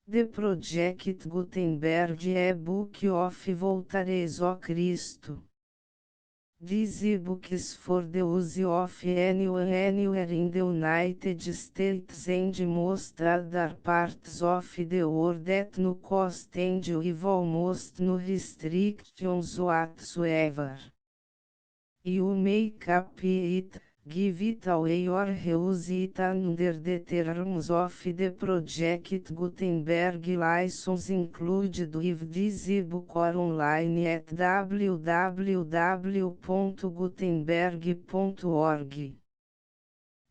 The Project Gutenberg e-book of Voltaires o Cristo. These e-books for the use of anyone anywhere in the United States and most other parts of the world at no cost and with almost no restrictions whatsoever. You may copy it, give it away or reuse it under the terms of the Project Gutenberg license included with this ebook or online at www.gutenberg.org.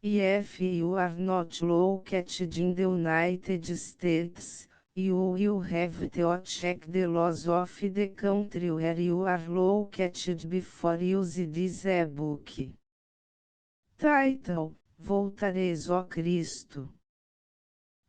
If you are not located in the United States, you will have to check the laws of the country where you are located before using this ebook. Title: Voltaires o Cristo.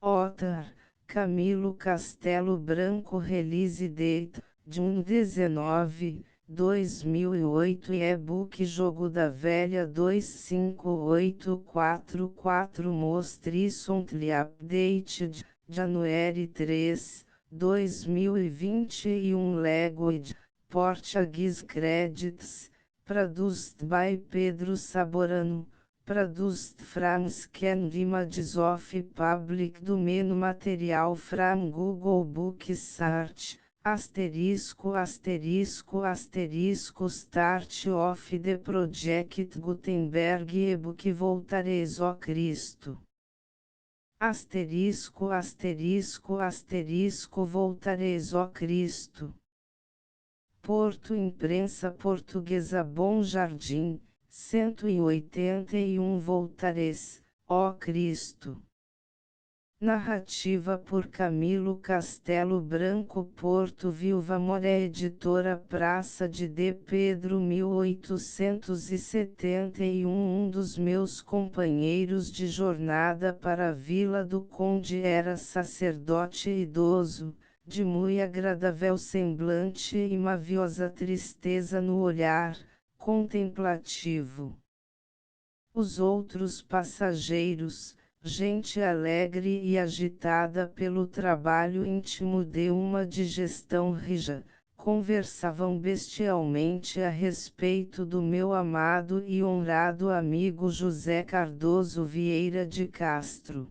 Author: Camilo Castelo Branco. Release date: June 19, 2008. E-book Jogo da Velha 25844. Most recently updated, January 3, 2021. Language: Portuguese. Credits: Produced by Pedro Saborano. Produced from scanned images of public domain material from Google Book Search, asterisco asterisco asterisco start of the Project Gutenberg ebook Voltaires o Cristo. Asterisco asterisco asterisco Voltaires o Cristo. Porto Imprensa Portuguesa Bom Jardim, 181. Voltaires, ó Cristo. Narrativa por Camilo Castelo Branco. Porto Viúva Moré. Editora Praça de D. Pedro 1871. Um dos meus companheiros de jornada para a Vila do Conde era sacerdote idoso, de muito agradável semblante e maviosa tristeza no olhar, contemplativo. Os outros passageiros, gente alegre e agitada pelo trabalho íntimo de uma digestão rija, conversavam bestialmente a respeito do meu amado e honrado amigo José Cardoso Vieira de Castro.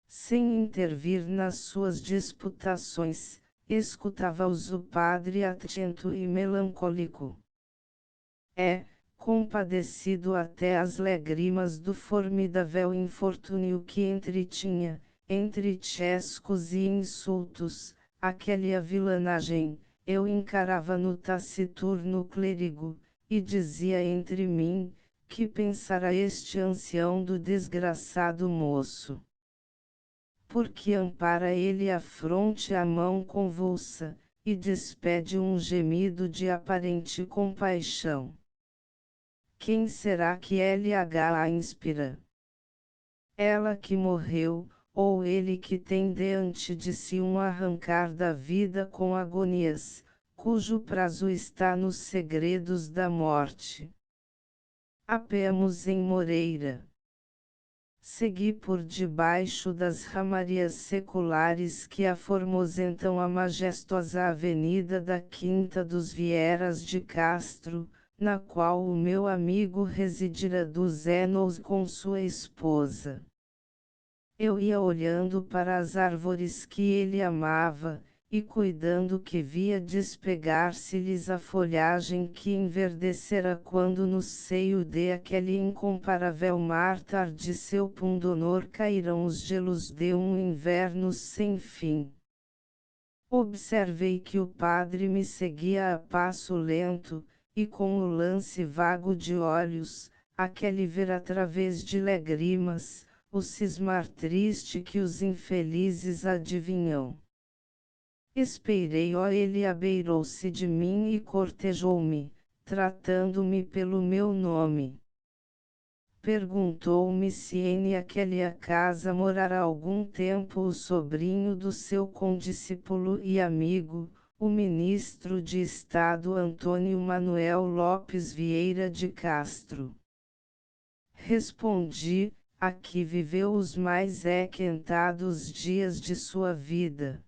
Sem intervir nas suas disputações, escutava-os o padre atento e melancólico. Compadecido até as lágrimas do formidável infortúnio que entretinha, entre chescos e insultos, aquela vilanagem, eu encarava no taciturno clérigo, e dizia entre mim, que pensara este ancião do desgraçado moço? Porque ampara ele a fronte a mão convulsa, e despede um gemido de aparente compaixão. Quem será que LH inspira? Ela que morreu, ou ele que tem diante de si um arrancar da vida com agonias, cujo prazo está nos segredos da morte? Apeamos em Moreira. Segui por debaixo das ramarias seculares que aformosentam a majestosa avenida da Quinta dos Vieiras de Castro, na qual o meu amigo residira 2 anos com sua esposa. Eu ia olhando para as árvores que ele amava, e cuidando que via despegar-se-lhes a folhagem que enverdecera quando no seio de aquele incomparável mar de seu pundonor caíram os gelos de um inverno sem fim. Observei que o padre me seguia a passo lento, e com o lance vago de olhos, aquele ver através de lágrimas, o cismar triste que os infelizes adivinham. Esperei, ele abeirou-se de mim e cortejou-me, tratando-me pelo meu nome. Perguntou-me se em aquela casa morara algum tempo o sobrinho do seu condiscípulo e amigo, o ministro de Estado Antônio Manuel Lopes Vieira de Castro. Respondi, aqui viveu os mais requentados dias de sua vida.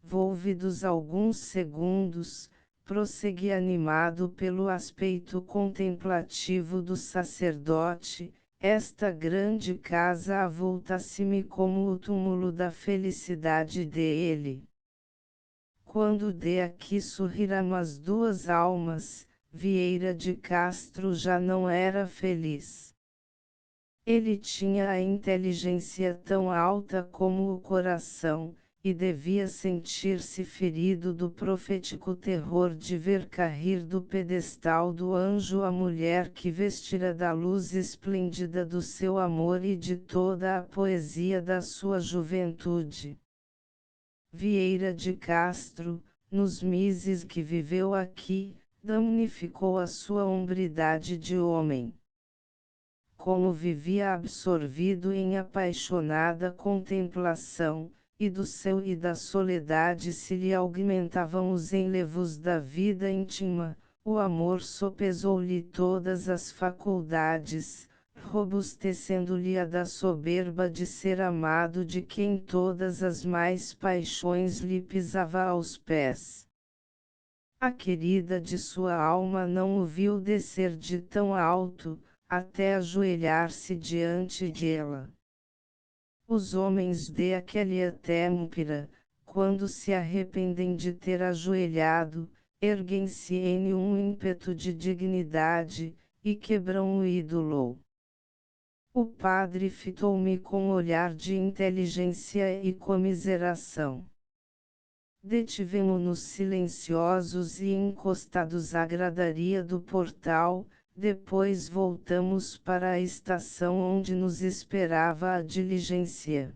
Volvidos alguns segundos, prossegui animado pelo aspecto contemplativo do sacerdote, esta grande casa avulta-se-me como o túmulo da felicidade dele. Quando de aqui sorriram as duas almas, Vieira de Castro já não era feliz. Ele tinha a inteligência tão alta como o coração, e devia sentir-se ferido do profético terror de ver cair do pedestal do anjo a mulher que vestira da luz esplêndida do seu amor e de toda a poesia da sua juventude. Vieira de Castro, nos meses que viveu aqui, damnificou a sua hombridade de homem. Como vivia absorvido em apaixonada contemplação, e do céu e da soledade se lhe augmentavam os enlevos da vida íntima, o amor sopesou-lhe todas as faculdades, robustecendo-lhe a da soberba de ser amado de quem todas as mais paixões lhe pisava aos pés. A querida de sua alma não o viu descer de tão alto, até ajoelhar-se diante dela. Os homens de aquela têmpera, quando se arrependem de ter ajoelhado, erguem-se em um ímpeto de dignidade, e quebram o ídolo. O padre fitou-me com olhar de inteligência e comiseração. Detivemo-nos silenciosos e encostados à gradaria do portal. Depois voltamos para a estação onde nos esperava a diligência.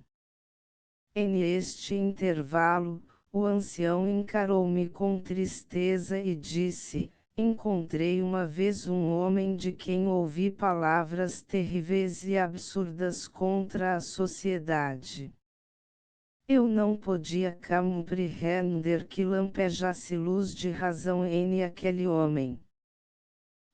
Neste intervalo, o ancião encarou-me com tristeza e disse: encontrei uma vez um homem de quem ouvi palavras terríveis e absurdas contra a sociedade. Eu não podia compreender que lampejasse luz de razão em aquele homem.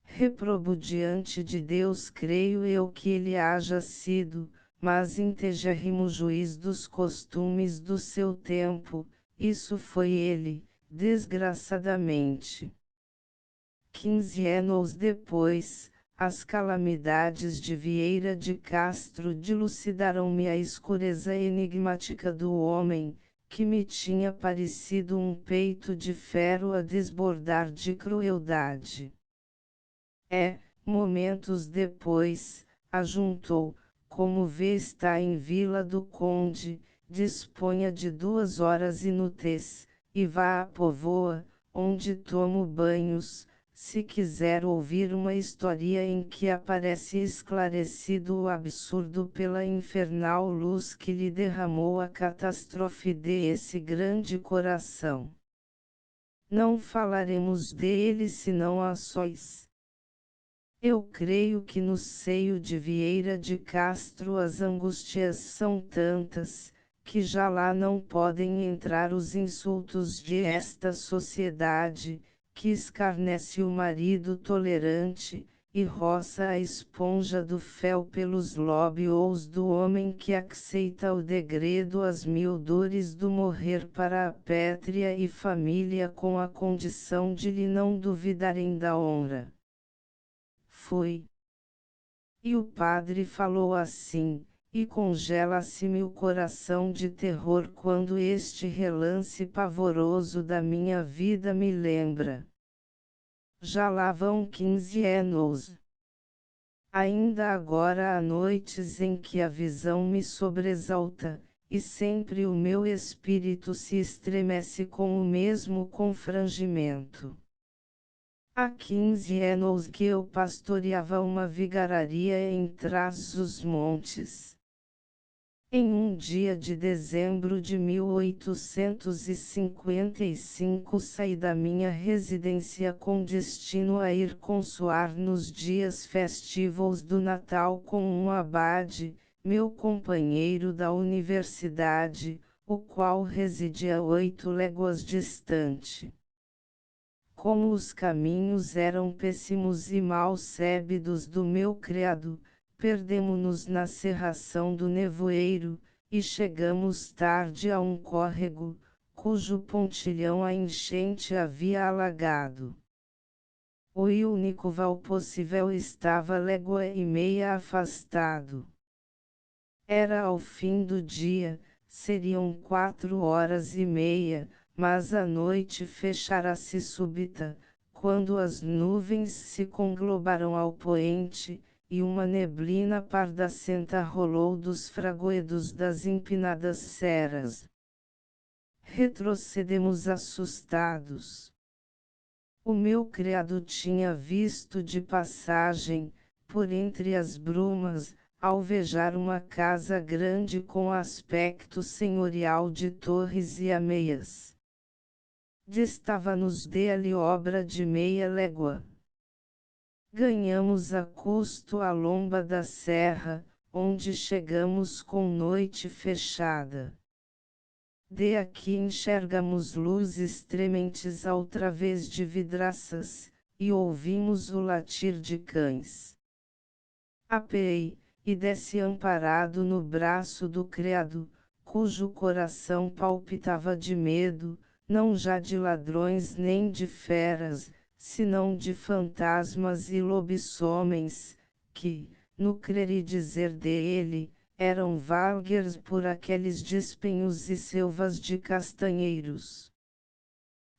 Reprobo diante de Deus, creio eu que ele haja sido, mas intégérrimo juiz dos costumes do seu tempo, isso foi ele, desgraçadamente. 15 anos depois, as calamidades de Vieira de Castro dilucidaram-me a escureza enigmática do homem, que me tinha parecido um peito de ferro a desbordar de crueldade. Momentos depois, ajuntou, como vê está em Vila do Conde, disponha de 2 horas inúteis, e vá a Póvoa, onde tomo banhos, se quiser ouvir uma história em que aparece esclarecido o absurdo pela infernal luz que lhe derramou a catástrofe desse grande coração. Não falaremos dele senão a sós. Eu creio que no seio de Vieira de Castro as angústias são tantas, que já lá não podem entrar os insultos de esta sociedade, que escarnece o marido tolerante, e roça a esponja do fel pelos lóbios do homem que aceita o degredo as 1000 dores do morrer para a pátria e família com a condição de lhe não duvidarem da honra. Foi. E o padre falou assim, e congela-se-me o coração de terror quando este relance pavoroso da minha vida me lembra. Já lá vão 15 anos. Ainda agora há noites em que a visão me sobressalta, e sempre o meu espírito se estremece com o mesmo confrangimento. Há 15 anos que eu pastoreava uma vigararia em Trás-os-Montes. Em um dia de dezembro de 1855 saí da minha residência com destino a ir consoar nos dias festivos do Natal com um abade, meu companheiro da universidade, o qual residia 8 léguas distante. Como os caminhos eram péssimos e mal sabidos do meu criado, Perdemo-nos na cerração do nevoeiro, e chegamos tarde a um córrego, cujo pontilhão a enchente havia alagado. O único val possível estava légua e meia afastado. Era ao fim do dia, seriam 4h30, mas a noite fechara-se súbita, quando as nuvens se conglobaram ao poente, e uma neblina pardacenta rolou dos fragoedos das empinadas serras. Retrocedemos assustados. O meu criado tinha visto de passagem, por entre as brumas, alvejar uma casa grande com aspecto senhorial de torres e ameias. Distava-nos dele obra de meia légua. Ganhamos a custo a lomba da serra, onde chegamos com noite fechada. De aqui enxergamos luzes trementes ao través de vidraças, e ouvimos o latir de cães. Apeei, e desci amparado no braço do criado, cujo coração palpitava de medo, não já de ladrões nem de feras, senão de fantasmas e lobisomens, que, no crer e dizer dele, eram valguers por aqueles despenhos e selvas de castanheiros.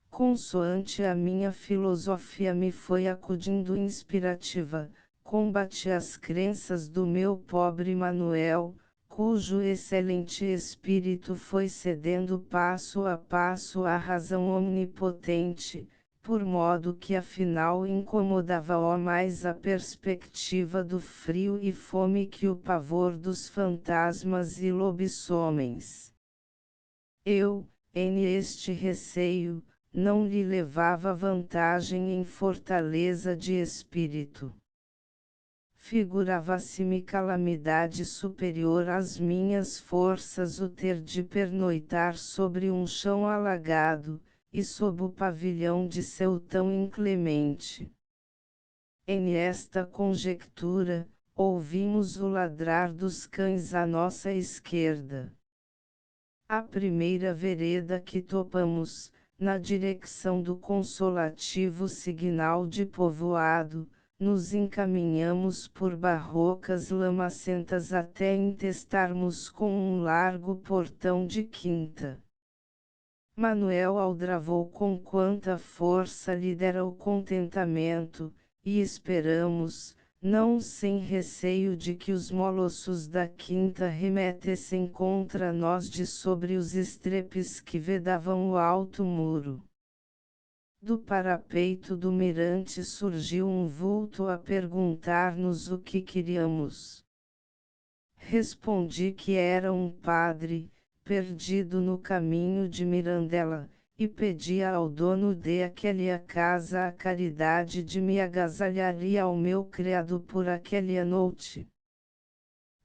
Consoante a minha filosofia me foi acudindo inspirativa, combati as crenças do meu pobre Manuel, cujo excelente espírito foi cedendo passo a passo à razão omnipotente, por modo que afinal incomodava-o mais a perspectiva do frio e fome que o pavor dos fantasmas e lobisomens. Eu, em este receio, não lhe levava vantagem em fortaleza de espírito. Figurava-se-me calamidade superior às minhas forças o ter de pernoitar sobre um chão alagado, e sob o pavilhão de seu tão inclemente. Em esta conjectura, ouvimos o ladrar dos cães à nossa esquerda. A primeira vereda que topamos, na direção do consolativo signal de povoado, nos encaminhamos por barrocas lamacentas até entestarmos com um largo portão de quinta. Manuel aldrabou com quanta força lhe dera o contentamento, e esperamos, não sem receio de que os molossos da quinta remetessem contra nós de sobre os estrepes que vedavam o alto muro. Do parapeito do mirante surgiu um vulto a perguntar-nos o que queríamos. Respondi que era um padre, perdido no caminho de Mirandela, e pedia ao dono de aquela casa a caridade de me agasalhar e ao meu criado por aquela noite.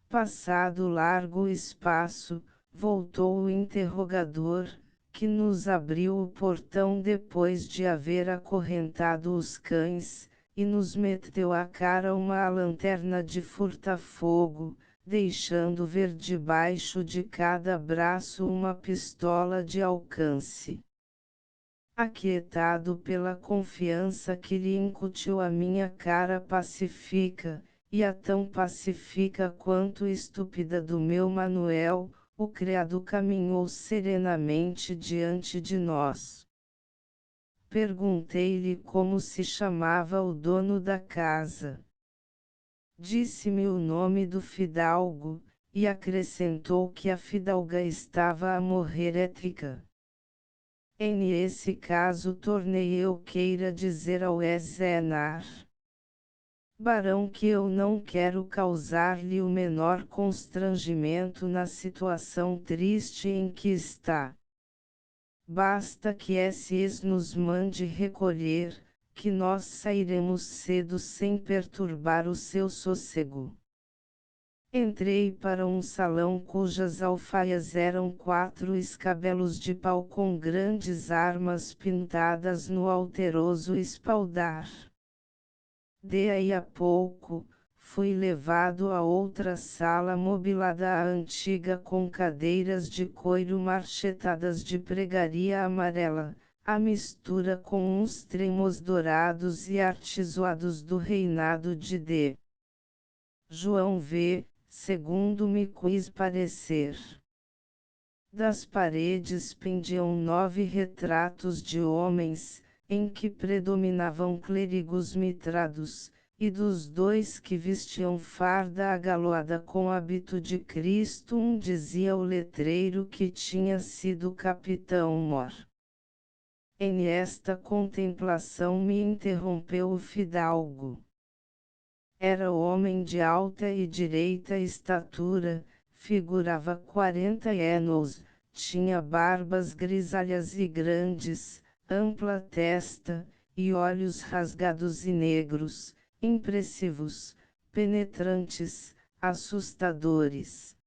Passado largo espaço, voltou o interrogador, que nos abriu o portão depois de haver acorrentado os cães, e nos meteu à cara uma lanterna de furta-fogo, deixando ver debaixo de cada braço uma pistola de alcance. Aquietado pela confiança que lhe incutiu a minha cara pacífica, e a tão pacífica quanto estúpida do meu Manuel, o criado caminhou serenamente diante de nós. Perguntei-lhe como se chamava o dono da casa. Disse-me o nome do fidalgo, e acrescentou que a fidalga estava a morrer étrica. Em esse caso tornei eu queira dizer ao Ezenar Barão que eu não quero causar-lhe o menor constrangimento na situação triste em que está. Basta que esses nos mande recolher, que nós sairemos cedo sem perturbar o seu sossego. Entrei para um salão cujas alfaias eram 4 escabelos de pau com grandes armas pintadas no alteroso espaldar. De aí a pouco, fui levado a outra sala mobilada à antiga com cadeiras de couro marchetadas de pregaria amarela, a mistura com uns tremos dourados e artesoados do reinado de D. João V, segundo me quis parecer. Das paredes pendiam 9 retratos de homens, em que predominavam clérigos mitrados, e dos 2 que vestiam farda agaloada com hábito de Cristo dizia o letreiro que tinha sido capitão Mor. Em esta contemplação me interrompeu o fidalgo. Era homem de alta e direita estatura, figurava 40 anos, tinha barbas grisalhas e grandes, ampla testa, e olhos rasgados e negros, impressivos, penetrantes, assustadores.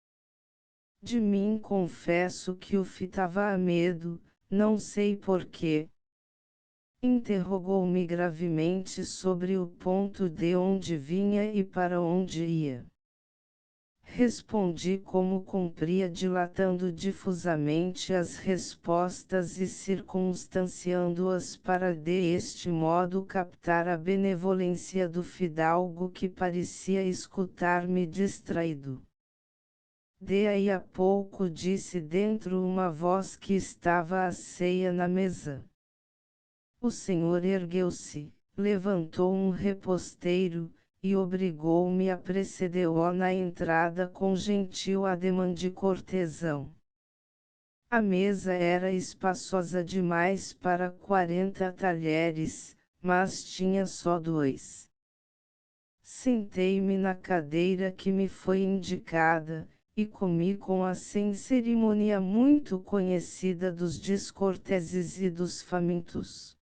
De mim confesso que o fitava a medo, não sei porquê. Interrogou-me gravemente sobre o ponto de onde vinha e para onde ia. Respondi como cumpria, dilatando difusamente as respostas e circunstanciando-as para deste modo captar a benevolência do fidalgo, que parecia escutar-me distraído. De aí a pouco disse dentro uma voz que estava à ceia na mesa. O senhor ergueu-se, levantou um reposteiro, e obrigou-me a precedê-lo na entrada com gentil ademã de cortesão. A mesa era espaçosa demais para 40 talheres, mas tinha só 2. Sentei-me na cadeira que me foi indicada, e comi com a sem cerimônia muito conhecida dos descorteses e dos famintos.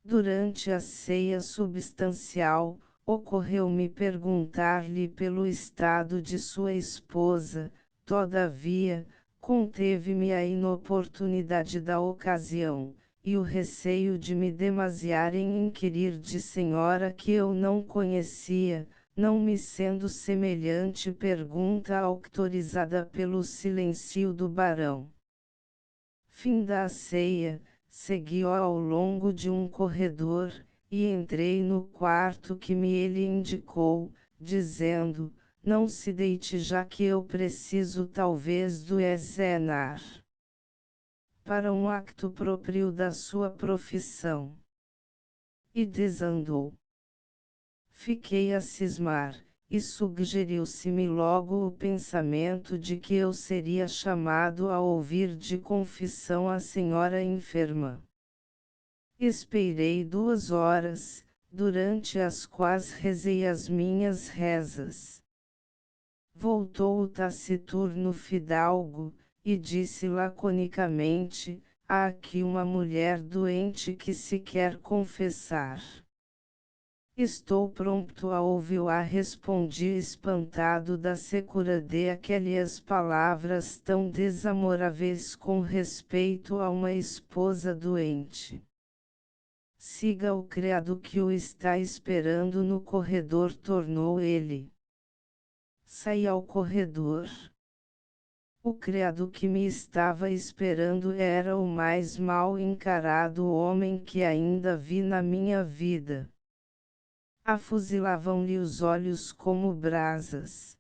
Durante a ceia substancial, ocorreu-me perguntar-lhe pelo estado de sua esposa, todavia, conteve-me a inoportunidade da ocasião, e o receio de me demasiar em inquirir de senhora que eu não conhecia, não me sendo semelhante pergunta autorizada pelo silêncio do barão. Fim da ceia. Segui-o ao longo de um corredor, e entrei no quarto que me ele indicou, dizendo, não se deite já que eu preciso talvez do exenar para um acto próprio da sua profissão. E desandou. Fiquei a cismar, e sugeriu-se-me logo o pensamento de que eu seria chamado a ouvir de confissão a senhora enferma. Esperei 2 horas, durante as quais rezei as minhas rezas. Voltou o taciturno fidalgo, e disse laconicamente, há aqui uma mulher doente que se quer confessar. Estou prompto a ouvi-la, respondi espantado da secura de aquelas palavras tão desamoráveis com respeito a uma esposa doente. Siga o criado que o está esperando no corredor, tornou ele. Saí ao corredor. O criado que me estava esperando era o mais mal encarado homem que ainda vi na minha vida. Afuzilavam-lhe os olhos como brasas.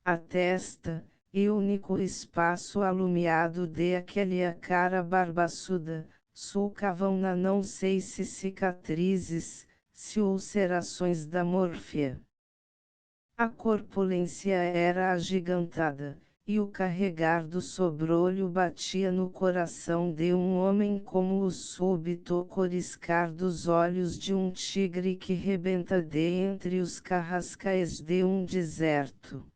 A testa, e o único espaço alumiado de aquela cara barbaçuda, sulcavam-na não sei se cicatrizes, se ulcerações da mórfia. A corpulência era agigantada, e o carregar do sobrolho batia no coração de um homem como o súbito coriscar dos olhos de um tigre que rebenta de entre os carrascais de um deserto.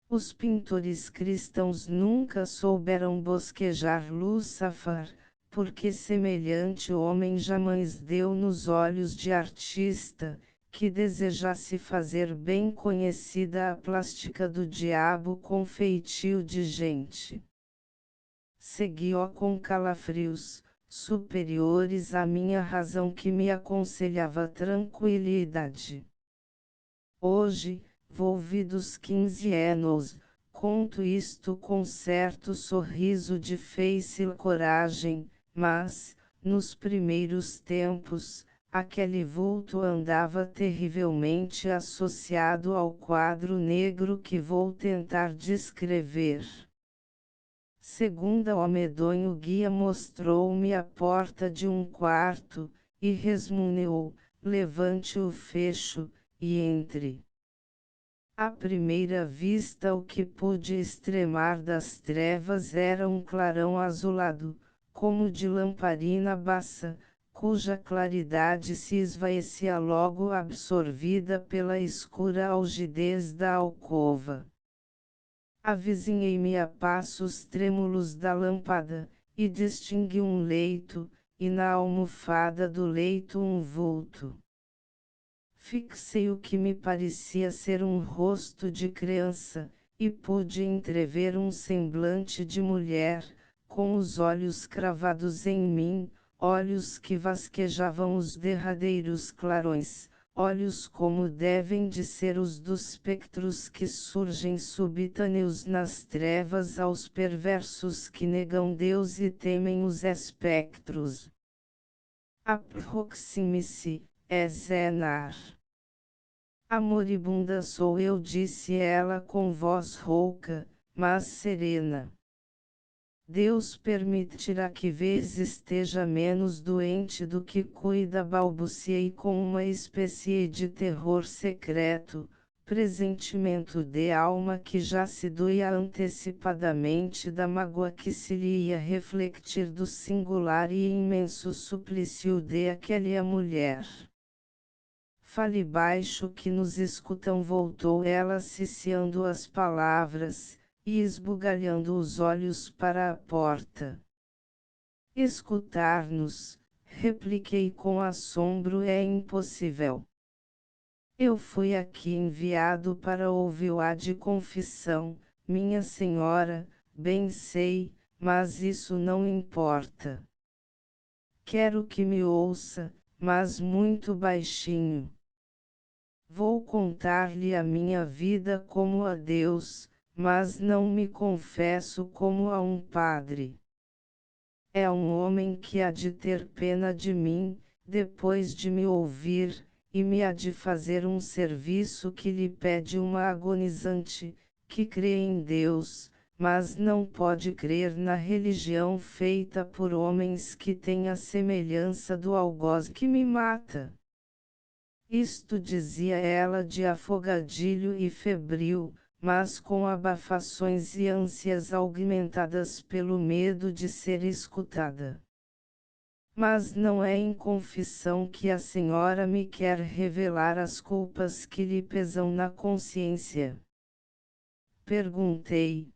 Os pintores cristãos nunca souberam bosquejar Lúcifer, porque semelhante homem jamais deu nos olhos de artista, que desejasse fazer bem conhecida a plástica do diabo com feitio de gente. Segui-o com calafrios, superiores à minha razão que me aconselhava tranquilidade. Hoje, volvidos 15 anos, conto isto com certo sorriso de face e coragem, mas, nos primeiros tempos, aquele vulto andava terrivelmente associado ao quadro negro que vou tentar descrever. Segunda, o medonho guia mostrou-me a porta de um quarto, e resmunguou: levante o fecho, e entre. À primeira vista o que pude extremar das trevas era um clarão azulado, como de lamparina baça, cuja claridade se esvaecia logo absorvida pela escura algidez da alcova. Avizinhei-me a passos trêmulos da lâmpada, e distingui um leito, e na almofada do leito um vulto. Fixei o que me parecia ser um rosto de criança, e pude entrever um semblante de mulher, com os olhos cravados em mim, olhos que vasquejavam os derradeiros clarões, olhos como devem de ser os dos espectros que surgem subitâneos nas trevas aos perversos que negam Deus e temem os espectros. Aproxime-se, Ezenar. A moribunda sou eu, disse ela com voz rouca, mas serena. Deus permitirá que vez esteja menos doente do que cuida, balbuciei com uma espécie de terror secreto, pressentimento de alma que já se doía antecipadamente da mágoa que se lhe ia refletir do singular e imenso suplício de aquela mulher. Fale baixo que nos escutam, voltou ela ciciando as palavras, e esbugalhando os olhos para a porta. Escutar-nos, repliquei com assombro, é impossível. Eu fui aqui enviado para ouvir-a de confissão, minha senhora, bem sei, mas isso não importa. Quero que me ouça, mas muito baixinho. Vou contar-lhe a minha vida como a Deus, mas não me confesso como a um padre. É um homem que há de ter pena de mim, depois de me ouvir, e me há de fazer um serviço que lhe pede uma agonizante, que crê em Deus, mas não pode crer na religião feita por homens que têm a semelhança do algoz que me mata. Isto dizia ela de afogadilho e febril, mas com abafações e ânsias augmentadas pelo medo de ser escutada. Mas não é em confissão que a senhora me quer revelar as culpas que lhe pesam na consciência? Perguntei.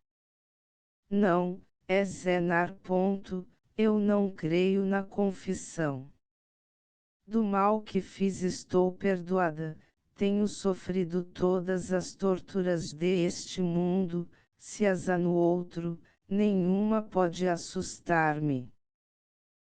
Não, Ezenar. Eu não creio na confissão. Do mal que fiz estou perdoada, tenho sofrido todas as torturas deste mundo, se as há no outro, nenhuma pode assustar-me.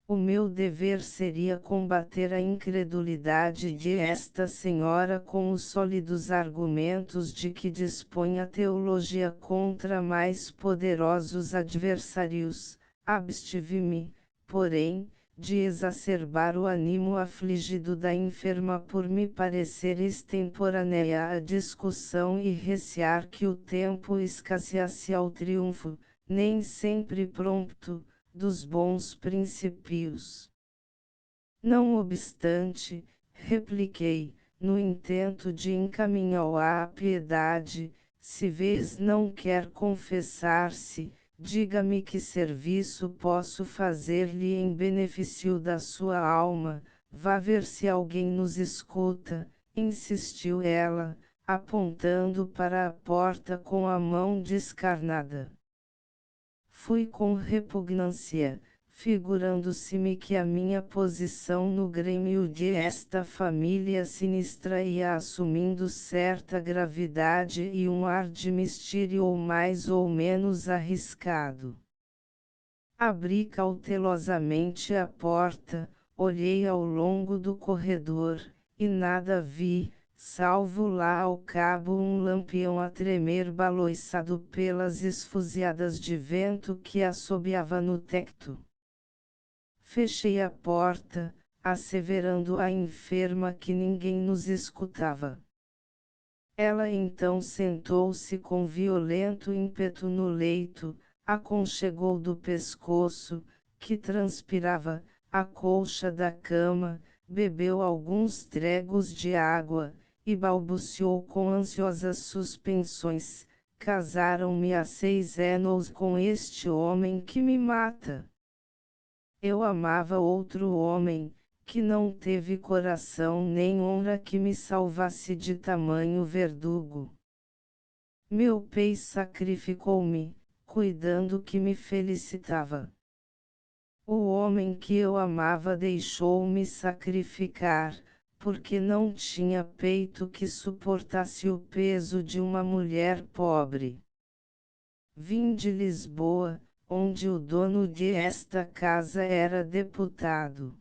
O meu dever seria combater a incredulidade de esta senhora com os sólidos argumentos de que dispõe a teologia contra mais poderosos adversários. Abstive-me, porém, de exacerbar o ânimo afligido da enferma por me parecer extemporânea a discussão e recear que o tempo escasseasse ao triunfo, nem sempre prompto, dos bons princípios. Não obstante, repliquei, no intento de encaminhá-la à piedade, se vês não quer confessar-se, diga-me que serviço posso fazer-lhe em benefício da sua alma, vá ver se alguém nos escuta, insistiu ela, apontando para a porta com a mão descarnada. Fui com repugnância, figurando-se-me que a minha posição no grêmio de esta família sinistra ia assumindo certa gravidade e um ar de mistério ou mais ou menos arriscado. Abri cautelosamente a porta, olhei ao longo do corredor, e nada vi, salvo lá ao cabo um lampião a tremer baloiçado pelas esfuziadas de vento que assobiava no tecto. Fechei a porta, asseverando à enferma que ninguém nos escutava. Ela então sentou-se com violento ímpeto no leito, aconchegou do pescoço, que transpirava, a colcha da cama, bebeu alguns tregos de água, e balbuciou com ansiosas suspensões: casaram-me há 6 anos com este homem que me mata. Eu amava outro homem, que não teve coração nem honra que me salvasse de tamanho verdugo. Meu pai sacrificou-me, cuidando que me felicitava. O homem que eu amava deixou-me sacrificar, porque não tinha peito que suportasse o peso de uma mulher pobre. Vim de Lisboa, onde o dono de esta casa era deputado.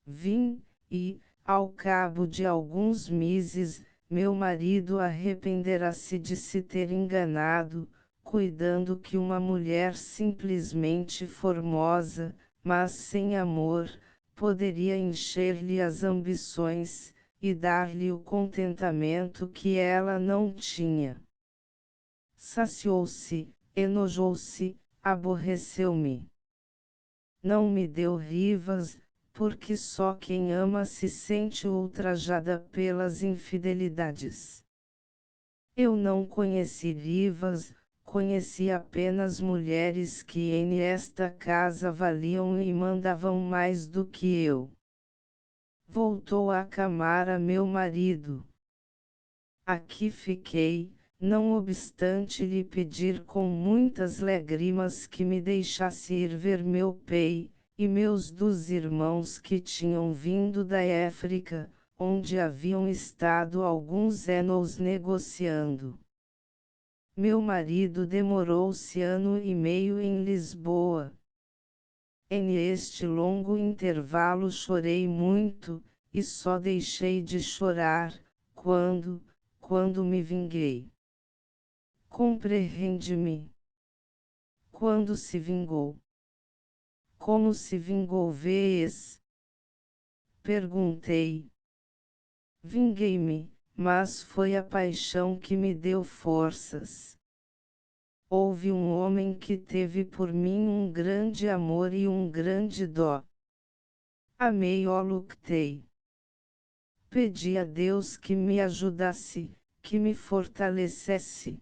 Vim, e, ao cabo de alguns meses, meu marido arrependerá-se de se ter enganado, cuidando que uma mulher simplesmente formosa, mas sem amor, poderia encher-lhe as ambições, e dar-lhe o contentamento que ela não tinha. Saciou-se, enojou-se, aborreceu-me. Não me deu rivas, porque só quem ama se sente ultrajada pelas infidelidades. Eu não conheci rivas, conheci apenas mulheres que em esta casa valiam e mandavam mais do que eu. Voltou a acamar a meu marido. Aqui fiquei, não obstante lhe pedir com muitas lágrimas que me deixasse ir ver meu pai, e meus 2 irmãos que tinham vindo da África, onde haviam estado alguns anos negociando. Meu marido demorou-se 1 ano e meio em Lisboa. Em este longo intervalo chorei muito, e só deixei de chorar, quando me vinguei. Compreende-me? Quando se vingou? Como se vingou, vês? Perguntei. Vinguei-me, mas foi a paixão que me deu forças. Houve um homem que teve por mim um grande amor e um grande dó. Amei-o, lutei. Pedi a Deus que me ajudasse, que me fortalecesse.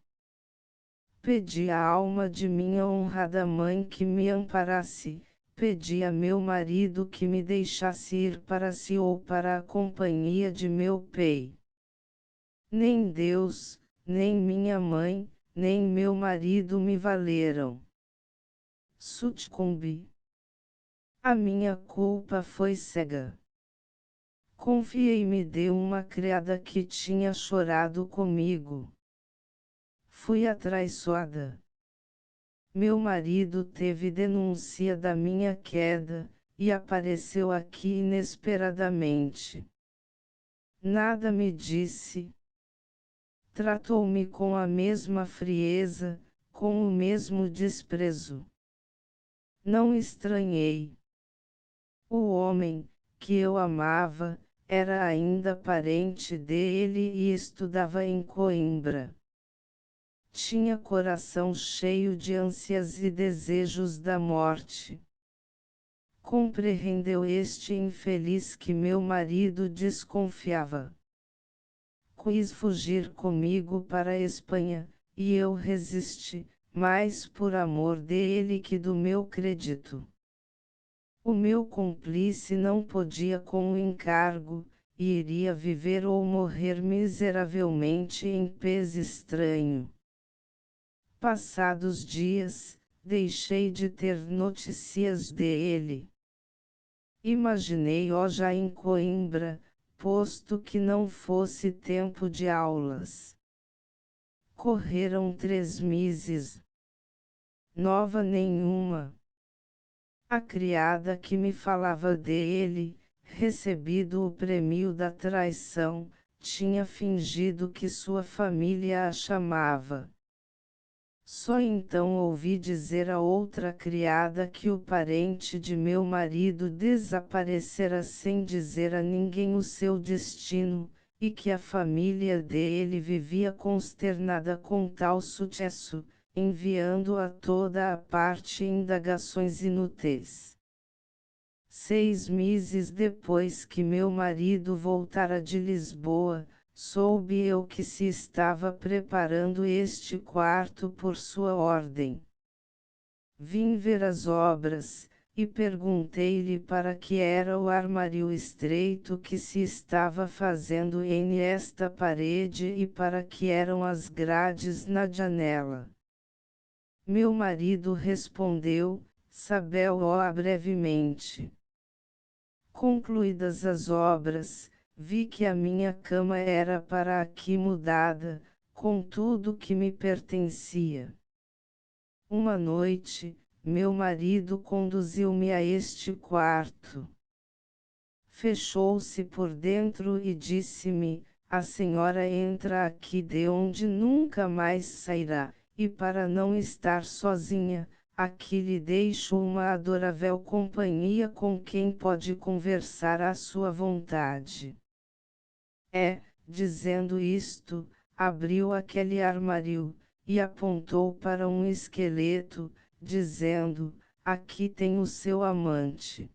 Pedi à alma de minha honrada mãe que me amparasse, pedi a meu marido que me deixasse ir para si ou para a companhia de meu pai. Nem Deus, nem minha mãe, nem meu marido me valeram. Sucumbi. A minha culpa foi cega. Confiei-me de uma criada que tinha chorado comigo. Fui atraiçoada. Meu marido teve denúncia da minha queda, e apareceu aqui inesperadamente. Nada me disse. Tratou-me com a mesma frieza, com o mesmo desprezo. Não estranhei. O homem, que eu amava, era ainda parente dele e estudava em Coimbra. Tinha coração cheio de ânsias e desejos da morte. Compreendeu este infeliz que meu marido desconfiava. Quis fugir comigo para a Espanha, e eu resisti, mais por amor dele que do meu crédito. O meu cúmplice não podia com o encargo, e iria viver ou morrer miseravelmente em país estranho. Passados dias, deixei de ter notícias dele. Imaginei-o já em Coimbra, posto que não fosse tempo de aulas. Correram 3 meses. Nova nenhuma. A criada que me falava dele, recebido o prêmio da traição, tinha fingido que sua família a chamava. Só então ouvi dizer a outra criada que o parente de meu marido desaparecera sem dizer a ninguém o seu destino, e que a família dele vivia consternada com tal sucesso, enviando a toda a parte indagações inúteis. 6 meses depois que meu marido voltara de Lisboa, soube eu que se estava preparando este quarto por sua ordem. Vim ver as obras, e perguntei-lhe para que era o armário estreito que se estava fazendo em esta parede e para que eram as grades na janela. Meu marido respondeu, sabeu-o brevemente. Concluídas as obras, vi que a minha cama era para aqui mudada, com tudo que me pertencia. Uma noite, meu marido conduziu-me a este quarto. Fechou-se por dentro e disse-me: a senhora entra aqui de onde nunca mais sairá, e para não estar sozinha, aqui lhe deixo uma adorável companhia com quem pode conversar à sua vontade. Dizendo isto, abriu aquele armário, e apontou para um esqueleto, dizendo: aqui tem o seu amante.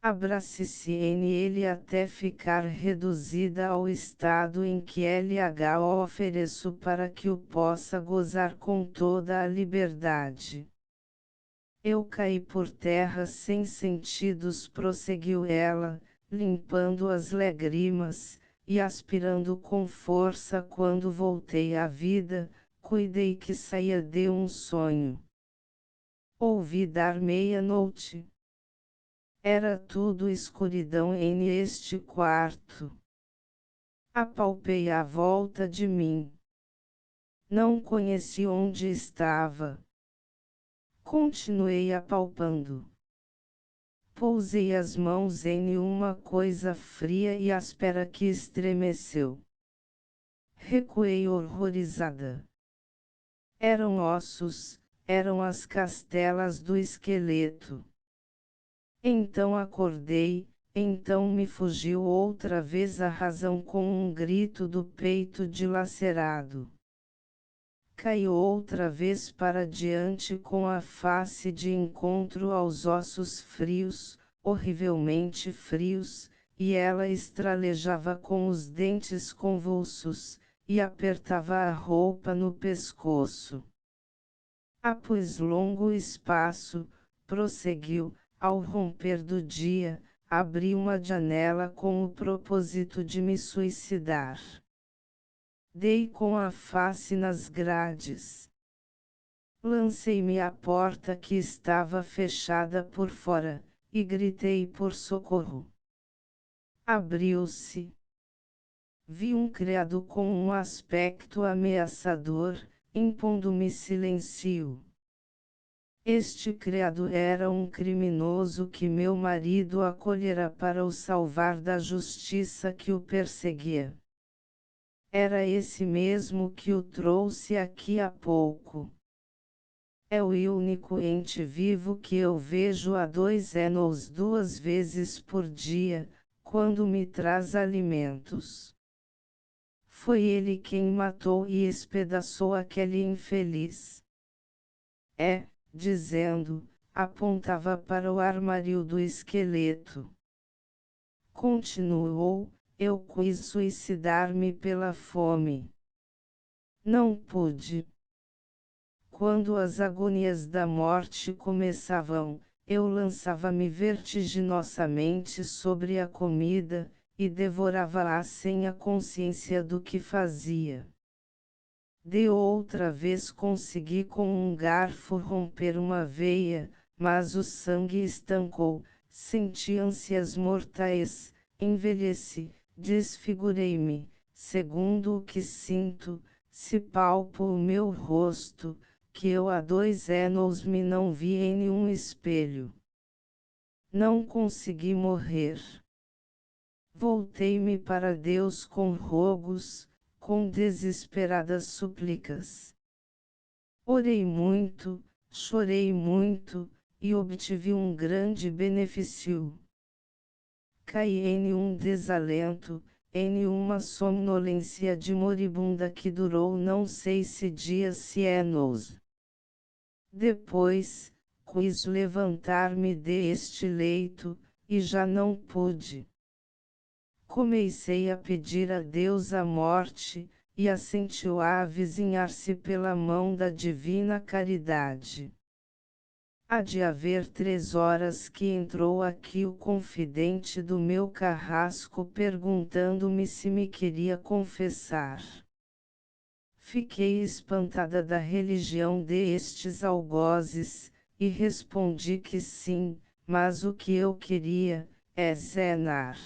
Abrace-se ele até ficar reduzida ao estado em que lhe o ofereço para que o possa gozar com toda a liberdade. Eu caí por terra sem sentidos, prosseguiu ela, limpando as lágrimas, e aspirando com força. Quando voltei à vida, cuidei que saía de um sonho. Ouvi dar meia-noite. Era tudo escuridão em este quarto. Apalpei à volta de mim. Não conheci onde estava. Continuei apalpando. Pousei as mãos em uma coisa fria e áspera que estremeceu. Recuei horrorizada. Eram ossos, eram as castelas do esqueleto. Então acordei, então me fugiu outra vez a razão com um grito do peito dilacerado. Caí outra vez para diante com a face de encontro aos ossos frios, horrivelmente frios, e ela estralejava com os dentes convulsos, e apertava a roupa no pescoço. Após longo espaço, prosseguiu, ao romper do dia, abri uma janela com o propósito de me suicidar. Dei com a face nas grades. Lancei-me à porta que estava fechada por fora, e gritei por socorro. Abriu-se. Vi um criado com um aspecto ameaçador, impondo-me silêncio. Este criado era um criminoso que meu marido acolhera para o salvar da justiça que o perseguia. Era esse mesmo que o trouxe aqui há pouco. É o único ente vivo que eu vejo há 2 anos 2 vezes por dia, quando me traz alimentos. Foi ele quem matou e espedaçou aquele infeliz. Dizendo, apontava para o armário do esqueleto. Continuou, eu quis suicidar-me pela fome. Não pude. Quando as agonias da morte começavam, eu lançava-me vertiginosamente sobre a comida, e devorava-a sem a consciência do que fazia. De outra vez consegui com um garfo romper uma veia, mas o sangue estancou, senti ânsias mortais, envelheci, desfigurei-me, segundo o que sinto, se palpo o meu rosto, que eu há 2 anos me não vi em nenhum espelho. Não consegui morrer. Voltei-me para Deus com rogos, com desesperadas súplicas. Orei muito, chorei muito, e obtive um grande benefício. Caí em um desalento, em uma somnolência de moribunda que durou não sei se dias se anos. Depois, quis levantar-me deste leito, e já não pude. Comecei a pedir a Deus a morte, e assentiu a avizinhar-se pela mão da divina caridade. Há de haver 3 horas que entrou aqui o confidente do meu carrasco perguntando-me se me queria confessar. Fiquei espantada da religião destes algozes, e respondi que sim, mas o que eu queria, é zenar.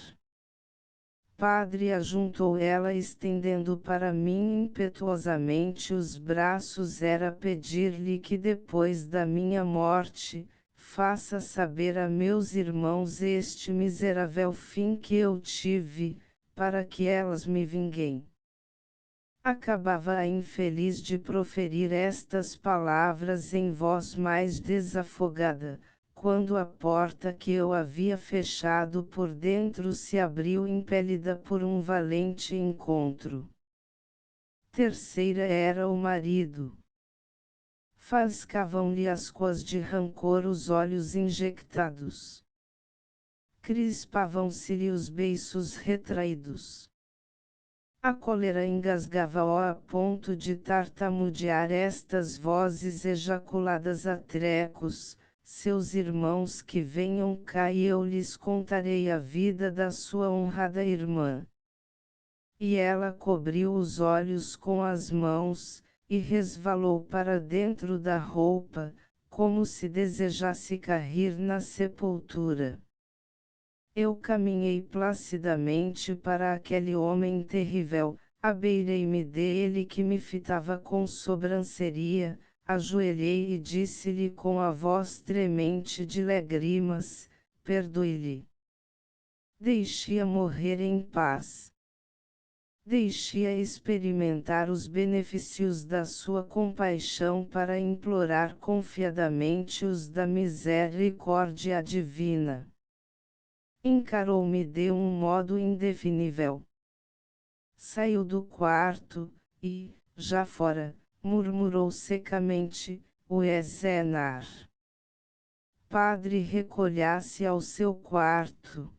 Padre, ajuntou ela estendendo para mim impetuosamente os braços, era pedir-lhe que depois da minha morte, faça saber a meus irmãos este miserável fim que eu tive, para que elas me vinguem. Acabava a infeliz de proferir estas palavras em voz mais desafogada, quando a porta que eu havia fechado por dentro se abriu impelida por um valente encontro. Terceira era o marido. Faiscavam-lhe as coas de rancor os olhos injectados. Crispavam-se-lhe os beiços retraídos. A cólera engasgava-o a ponto de tartamudear estas vozes ejaculadas a trecos: seus irmãos que venham cá e eu lhes contarei a vida da sua honrada irmã. E ela cobriu os olhos com as mãos, e resvalou para dentro da roupa, como se desejasse cair na sepultura. Eu caminhei placidamente para aquele homem terrível, abeirei-me dele que me fitava com sobranceria, ajoelhei e disse-lhe com a voz tremente de lágrimas: perdoe-lhe. Deixe-a morrer em paz. Deixe-a experimentar os benefícios da sua compaixão para implorar confiadamente os da misericórdia divina. Encarou-me de um modo indefinível. Saiu do quarto, e, já fora, murmurou secamente: o zenar. Padre, recolha-se ao seu quarto.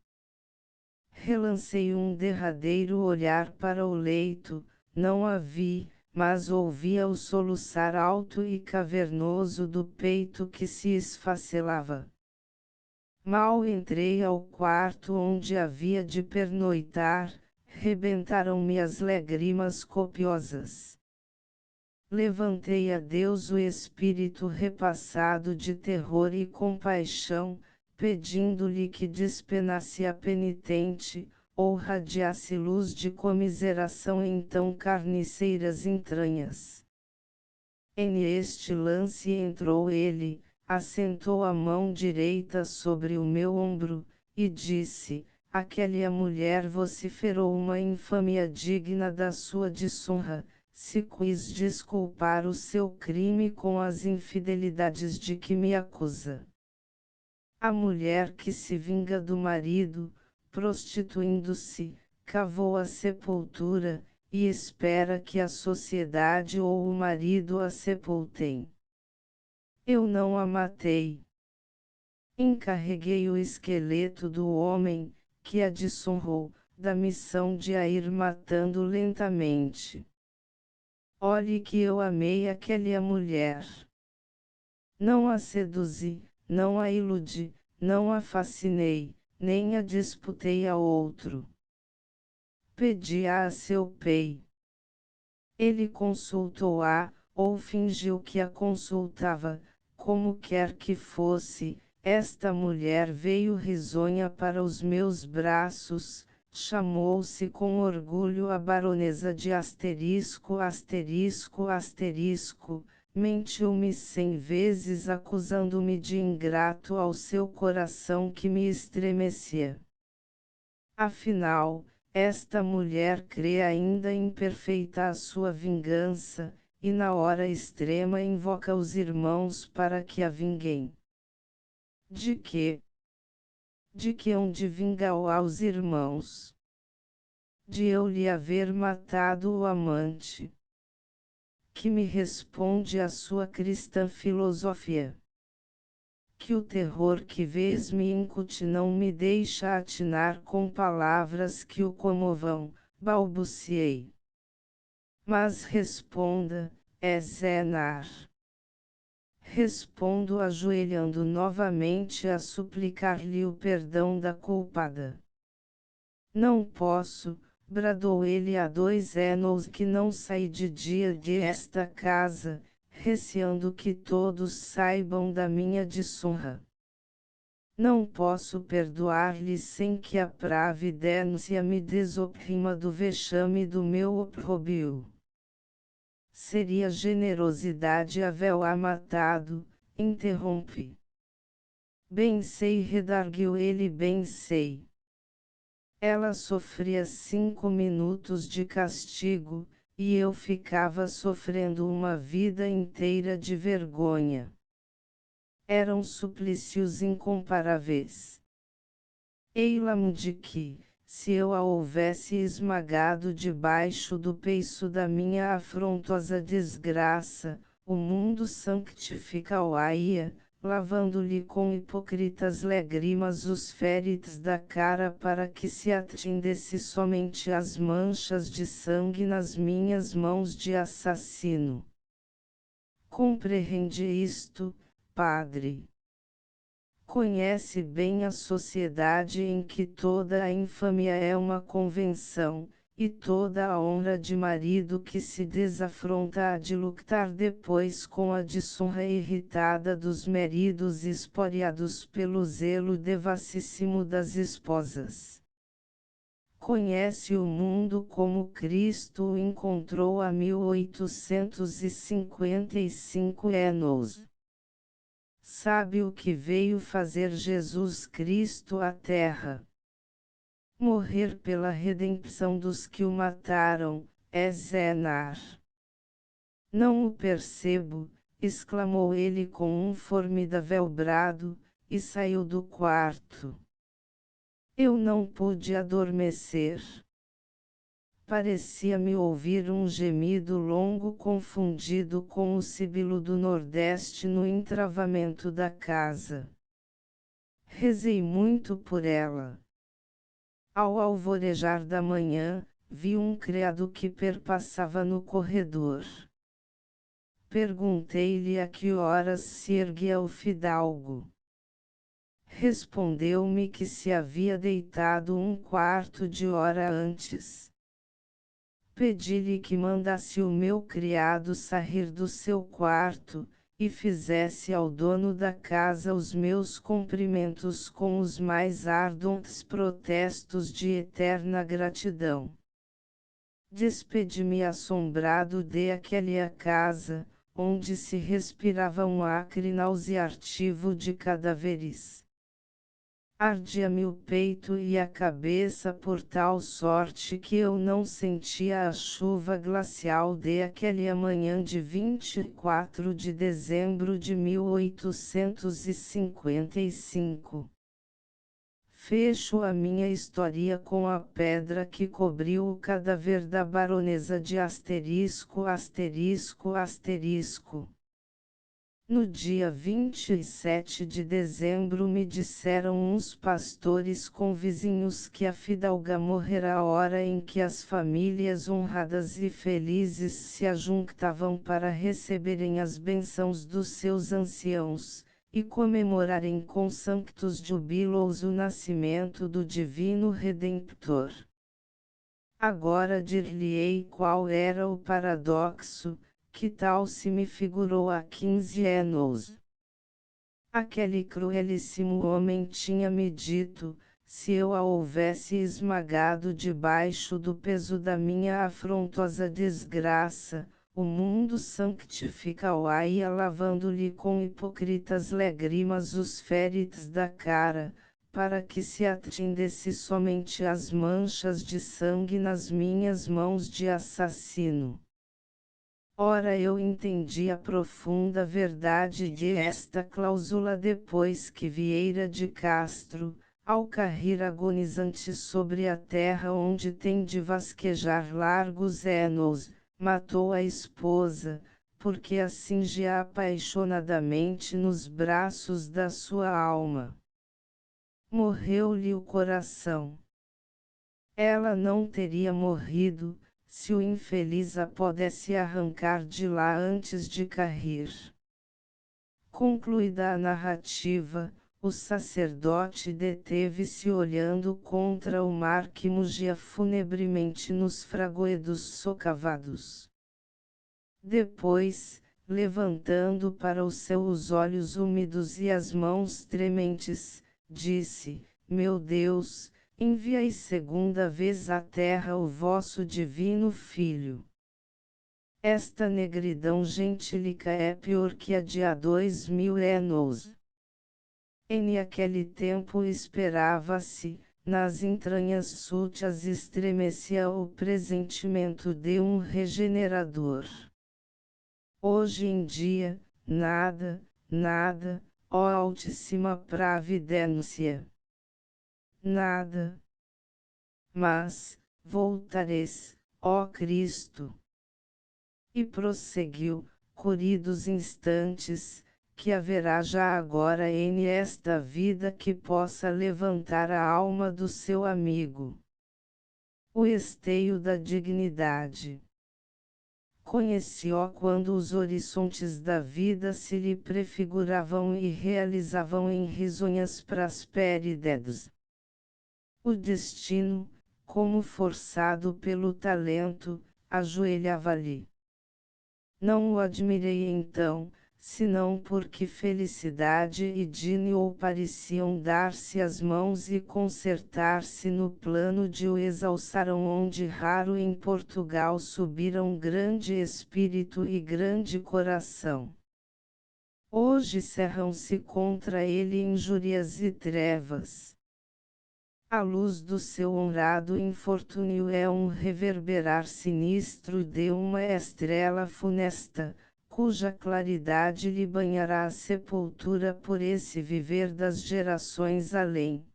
Relancei um derradeiro olhar para o leito, não a vi, mas ouvia o soluçar alto e cavernoso do peito que se esfacelava. Mal entrei ao quarto onde havia de pernoitar, rebentaram-me as lágrimas copiosas. Levantei a Deus o espírito repassado de terror e compaixão, pedindo-lhe que despenasse a penitente, ou radiasse luz de comiseração em tão carniceiras entranhas. Neste lance entrou ele, assentou a mão direita sobre o meu ombro, e disse: aquela mulher vociferou uma infâmia digna da sua desonra, se quis desculpar o seu crime com as infidelidades de que me acusa. A mulher que se vinga do marido, prostituindo-se, cavou a sepultura, e espera que a sociedade ou o marido a sepultem. Eu não a matei. Encarreguei o esqueleto do homem, que a desonrou, da missão de a ir matando lentamente. Olhe que eu amei aquela mulher. Não a seduzi, não a iludi, não a fascinei, nem a disputei a outro. Pedi-a a seu pei. Ele consultou-a, ou fingiu que a consultava, como quer que fosse. Esta mulher veio risonha para os meus braços, chamou-se com orgulho a baronesa de asterisco asterisco asterisco, mentiu-me 100 vezes acusando-me de ingrato ao seu coração que me estremecia. Afinal, esta mulher crê ainda imperfeita a sua vingança, e na hora extrema invoca os irmãos para que a vinguem. De que? De que hão de vingá-o aos irmãos? De eu lhe haver matado o amante. Que me responde a sua cristã filosofia? Que o terror que vês me incute não me deixa atinar com palavras que o comovam, balbuciei. Mas responda, é Zenar. Respondo ajoelhando novamente a suplicar-lhe o perdão da culpada. Não posso, bradou ele a 2 anos que não saí de dia de esta casa, receando que todos saibam da minha desonra. Não posso perdoar-lhe sem que a providência me desoprima do vexame do meu opróbrio. Seria generosidade havê-la matado, interrompi. Bem sei, redarguiu ele, bem sei. Ela sofria 5 minutos de castigo, e eu ficava sofrendo uma vida inteira de vergonha. Eram suplícios incomparáveis. Ei-la-me de que, se eu a houvesse esmagado debaixo do peiço da minha afrontosa desgraça, o mundo sanctifica-o-ia, lavando-lhe com hipocritas lágrimas os féritos da cara para que se atendesse somente às manchas de sangue nas minhas mãos de assassino. Compreende isto, padre? Conhece bem a sociedade em que toda a infâmia é uma convenção, e toda a honra de marido que se desafronta há de lutar depois com a desonra irritada dos maridos espoliados pelo zelo devacíssimo das esposas. Conhece o mundo como Cristo o encontrou há 1855 anos. Sabe o que veio fazer Jesus Cristo à terra? Morrer pela redenção dos que o mataram, é Zenar. Não o percebo, exclamou ele com um formidável brado, e saiu do quarto. Eu não pude adormecer. Parecia-me ouvir um gemido longo confundido com o sibilo do Nordeste no entravamento da casa. Rezei muito por ela. Ao alvorejar da manhã, vi um criado que perpassava no corredor. Perguntei-lhe a que horas se erguia o fidalgo. Respondeu-me que se havia deitado um quarto de hora antes. Pedi-lhe que mandasse o meu criado sair do seu quarto, e fizesse ao dono da casa os meus cumprimentos com os mais ardentes protestos de eterna gratidão. Despedi-me assombrado de aquela casa, onde se respirava um acre nauseativo de cadáveres. Ardia-me o peito e a cabeça por tal sorte que eu não sentia a chuva glacial de aquela manhã de 24 de dezembro de 1855. Fecho a minha história com a pedra que cobriu o cadáver da baronesa de asterisco asterisco asterisco. No dia 27 de dezembro me disseram uns pastores convizinhos que a fidalga morrera a hora em que as famílias honradas e felizes se ajuntavam para receberem as bênçãos dos seus anciãos, e comemorarem com sanctos júbilos o nascimento do Divino Redemptor. Agora dir-lhe-ei qual era o paradoxo, que tal se me figurou há 15 anos. Aquele cruelíssimo homem tinha-me dito, se eu a houvesse esmagado debaixo do peso da minha afrontosa desgraça, o mundo sanctifica-o-ia lavando-lhe com hipocritas lágrimas os féritos da cara, para que se atendesse somente às manchas de sangue nas minhas mãos de assassino. Ora, eu entendi a profunda verdade de esta cláusula depois que Vieira de Castro, ao cair agonizante sobre a terra onde tem de vasquejar largos anos, matou a esposa, porque a cingia apaixonadamente nos braços da sua alma. Morreu-lhe o coração. Ela não teria morrido, se o infeliz a pudesse arrancar de lá antes de cair. Concluída a narrativa, o sacerdote deteve-se olhando contra o mar que mugia funebremente nos fragoedos socavados. Depois, levantando para o céu os olhos úmidos e as mãos trementes, disse: Meu Deus, enviai segunda vez à terra o vosso divino Filho. Esta negridão gentílica é pior que a de há 2000 anos. Em aquele tempo esperava-se, nas entranhas sútias estremecia o presentimento de um regenerador. Hoje em dia, nada, nada, ó Altíssima Providência. Nada. Mas, voltareis, ó Cristo. E prosseguiu, corridos instantes, que haverá já agora em esta vida que possa levantar a alma do seu amigo. O esteio da dignidade. Conheci-o quando os horizontes da vida se lhe prefiguravam e realizavam em risonhas prosperidades. O destino, como forçado pelo talento, ajoelhava-lhe. Não o admirei então, senão porque felicidade e Dínio pareciam dar-se as mãos e concertar-se no plano de o exalçaram, onde raro em Portugal subiram grande espírito e grande coração. Hoje cerram-se contra ele injúrias e trevas. A luz do seu honrado infortúnio é um reverberar sinistro de uma estrela funesta, cuja claridade lhe banhará a sepultura por esse viver das gerações além.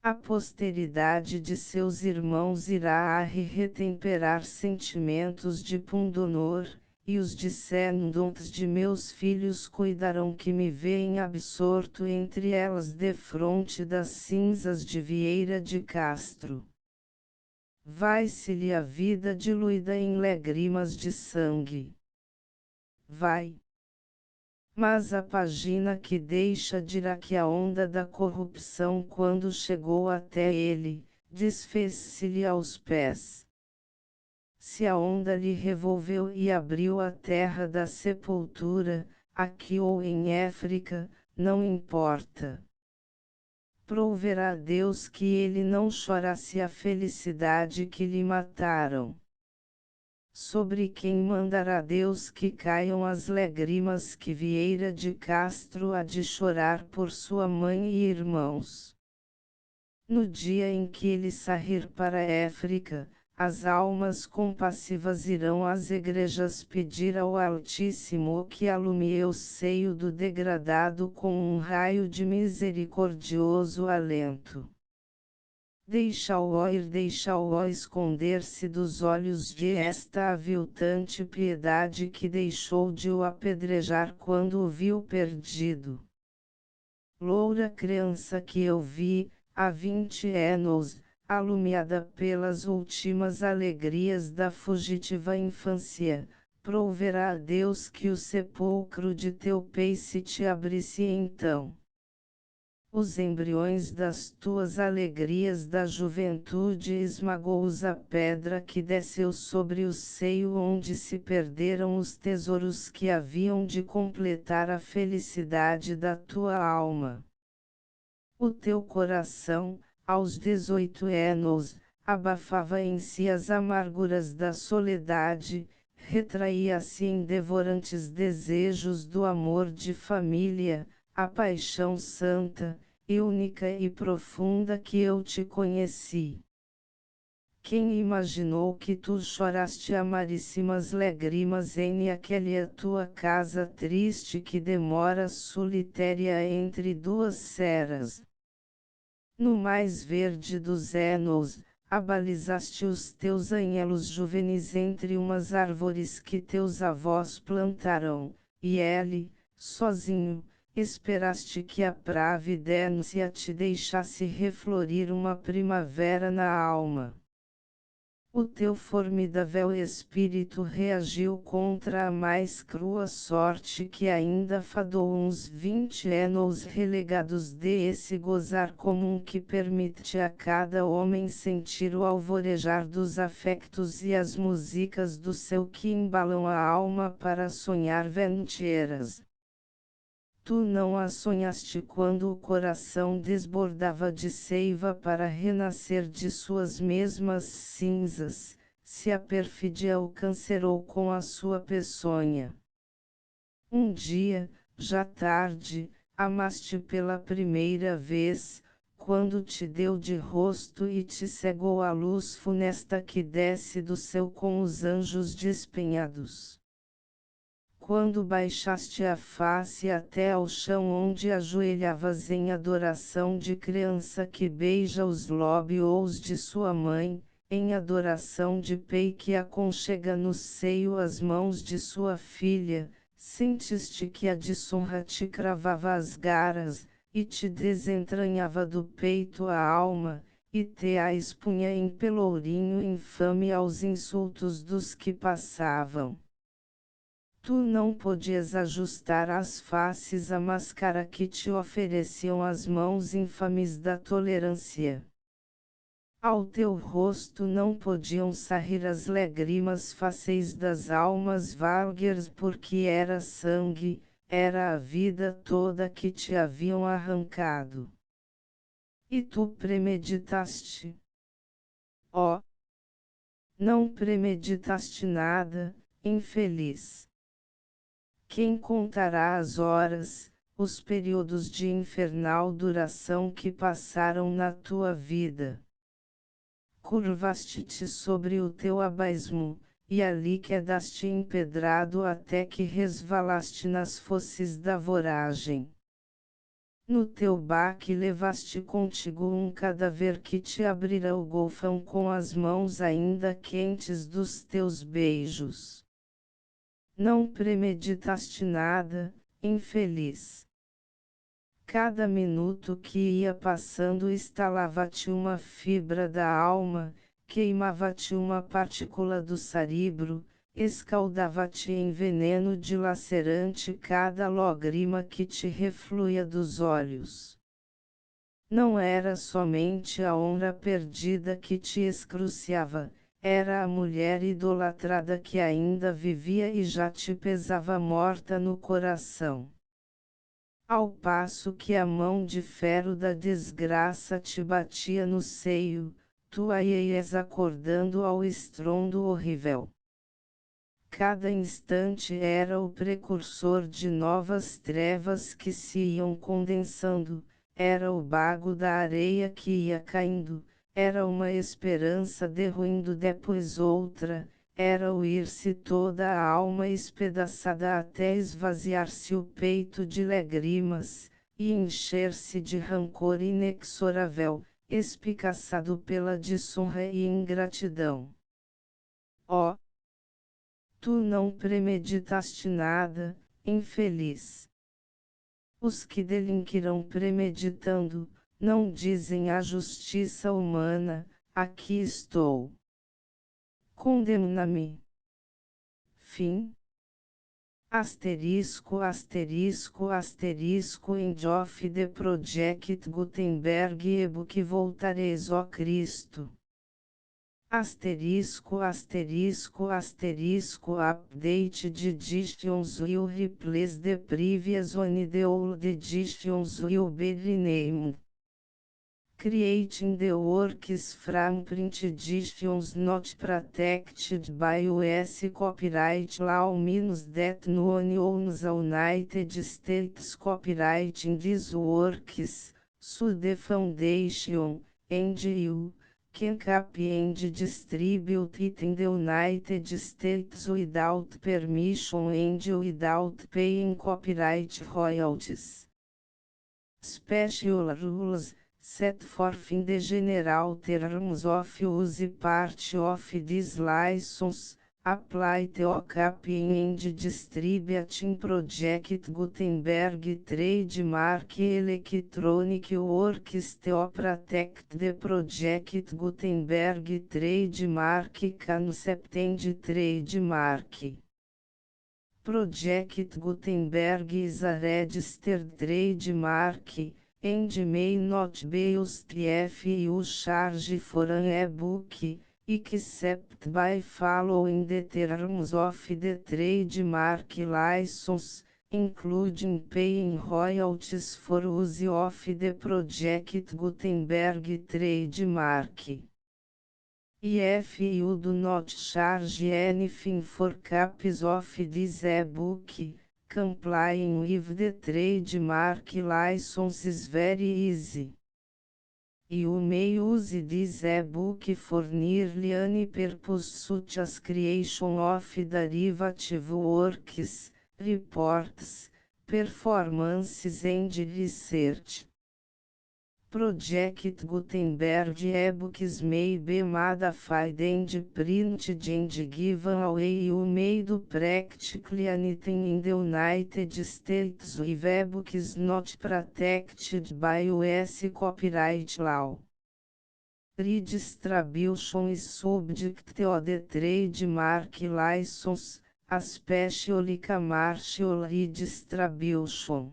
A posteridade de seus irmãos irá a retemperar sentimentos de pundonor, e os descendentes de meus filhos cuidarão que me veem absorto entre elas defronte das cinzas de Vieira de Castro. Vai-se-lhe a vida diluída em lágrimas de sangue. Vai. Mas a página que deixa dirá que a onda da corrupção, quando chegou até ele, desfez-se-lhe aos pés. Se a onda lhe revolveu e abriu a terra da sepultura, aqui ou em África, não importa. Proverá Deus que ele não chorasse a felicidade que lhe mataram. Sobre quem mandará Deus que caiam as lágrimas que Vieira de Castro há de chorar por sua mãe e irmãos? No dia em que ele sair para a África, as almas compassivas irão às igrejas pedir ao Altíssimo que alumie o seio do degradado com um raio de misericordioso alento. Deixa-o ir, deixa-o esconder-se dos olhos de esta aviltante piedade que deixou de o apedrejar quando o viu perdido. Loura criança que eu vi, há 20 anos, alumiada pelas últimas alegrias da fugitiva infância, proverá a Deus que o sepulcro de teu peixe te abrisse então. Os embriões das tuas alegrias da juventude esmagou-os a pedra que desceu sobre o seio onde se perderam os tesouros que haviam de completar a felicidade da tua alma. O teu coração, aos 18 anos, abafava em si as amarguras da soledade, retraía-se em devorantes desejos do amor de família, a paixão santa, e única e profunda que eu te conheci. Quem imaginou que tu choraste amaríssimas lágrimas em aquela tua casa triste que demora solitária entre duas serras? No mais verde dos anos, abalizaste os teus anhelos juvenis entre umas árvores que teus avós plantaram, e ele, sozinho, esperaste que a providência te deixasse reflorir uma primavera na alma. O teu formidável espírito reagiu contra a mais crua sorte que ainda fadou uns 20 anos relegados de esse gozar comum que permite a cada homem sentir o alvorejar dos afetos e as músicas do céu que embalam a alma para sonhar venturas. Tu não a sonhaste quando o coração desbordava de seiva para renascer de suas mesmas cinzas, se a perfídia o cancerou com a sua peçonha. Um dia, já tarde, amaste pela primeira vez, quando te deu de rosto e te cegou a luz funesta que desce do céu com os anjos despenhados. Quando baixaste a face até ao chão onde ajoelhavas em adoração de criança que beija os lóbios de sua mãe, em adoração de pai que aconchega no seio as mãos de sua filha, sentiste que a desonra te cravava as garras, e te desentranhava do peito a alma, e te a expunha em pelourinho infame aos insultos dos que passavam. Tu não podias ajustar às faces a máscara que te ofereciam as mãos infames da tolerância. Ao teu rosto não podiam sair as lágrimas fáceis das almas vulgares porque era sangue, era a vida toda que te haviam arrancado. E tu premeditaste. Oh! Não premeditaste nada, infeliz. Quem contará as horas, os períodos de infernal duração que passaram na tua vida? Curvaste-te sobre o teu abismo, e ali quedaste empedrado até que resvalaste nas fosses da voragem. No teu baque levaste contigo um cadáver que te abrira o golfão com as mãos ainda quentes dos teus beijos. Não premeditaste nada, infeliz. Cada minuto que ia passando estalava-te uma fibra da alma, queimava-te uma partícula do cérebro, escaldava-te em veneno dilacerante cada lágrima que te refluía dos olhos. Não era somente a honra perdida que te excruciava, era a mulher idolatrada que ainda vivia e já te pesava morta no coração. Ao passo que a mão de ferro da desgraça te batia no seio, tu a ias acordando ao estrondo horrível. Cada instante era o precursor de novas trevas que se iam condensando, era o bago da areia que ia caindo, era uma esperança derruindo depois outra, era o ir-se toda a alma espedaçada até esvaziar-se o peito de lágrimas, e encher-se de rancor inexorável, espicaçado pela desonra e ingratidão. Oh! Tu não premeditaste nada, infeliz. Os que delinquirão premeditando, não dizem à justiça humana, aqui estou. Condemna-me. Fim. Asterisco asterisco asterisco End of the Project Gutenberg e-book Voltareis ó Cristo. Asterisco asterisco asterisco Update de editions will replace the previous one. The old editions will be renamed. Creating the works from print editions not protected by US copyright law means that no one owns a United States copyright in these works, so the foundation, and you can copy and distribute it in the United States without permission and without paying copyright royalties. Special rules, set forth in the general terms of use part of this license, apply to copying and distributing Project Gutenberg trademark electronic works to protect the Project Gutenberg trademark concept and trademark. Project Gutenberg is a registered trademark, and may not be used if you charge for an e-book, except by following the terms of the trademark license, including paying royalties for use of the Project Gutenberg trademark. If you do not charge anything for copies of this e-book, complying with the trademark license is very easy. You may use this e-book for nearly any purpose such as creation of derivative works, reports, performances and research. Project Gutenberg e-books may be modified and printed and given away. You may do practically anything in the United States with e-books not protected by US copyright law. Redistribution is subject to the trademark license, especially commercial redistribution.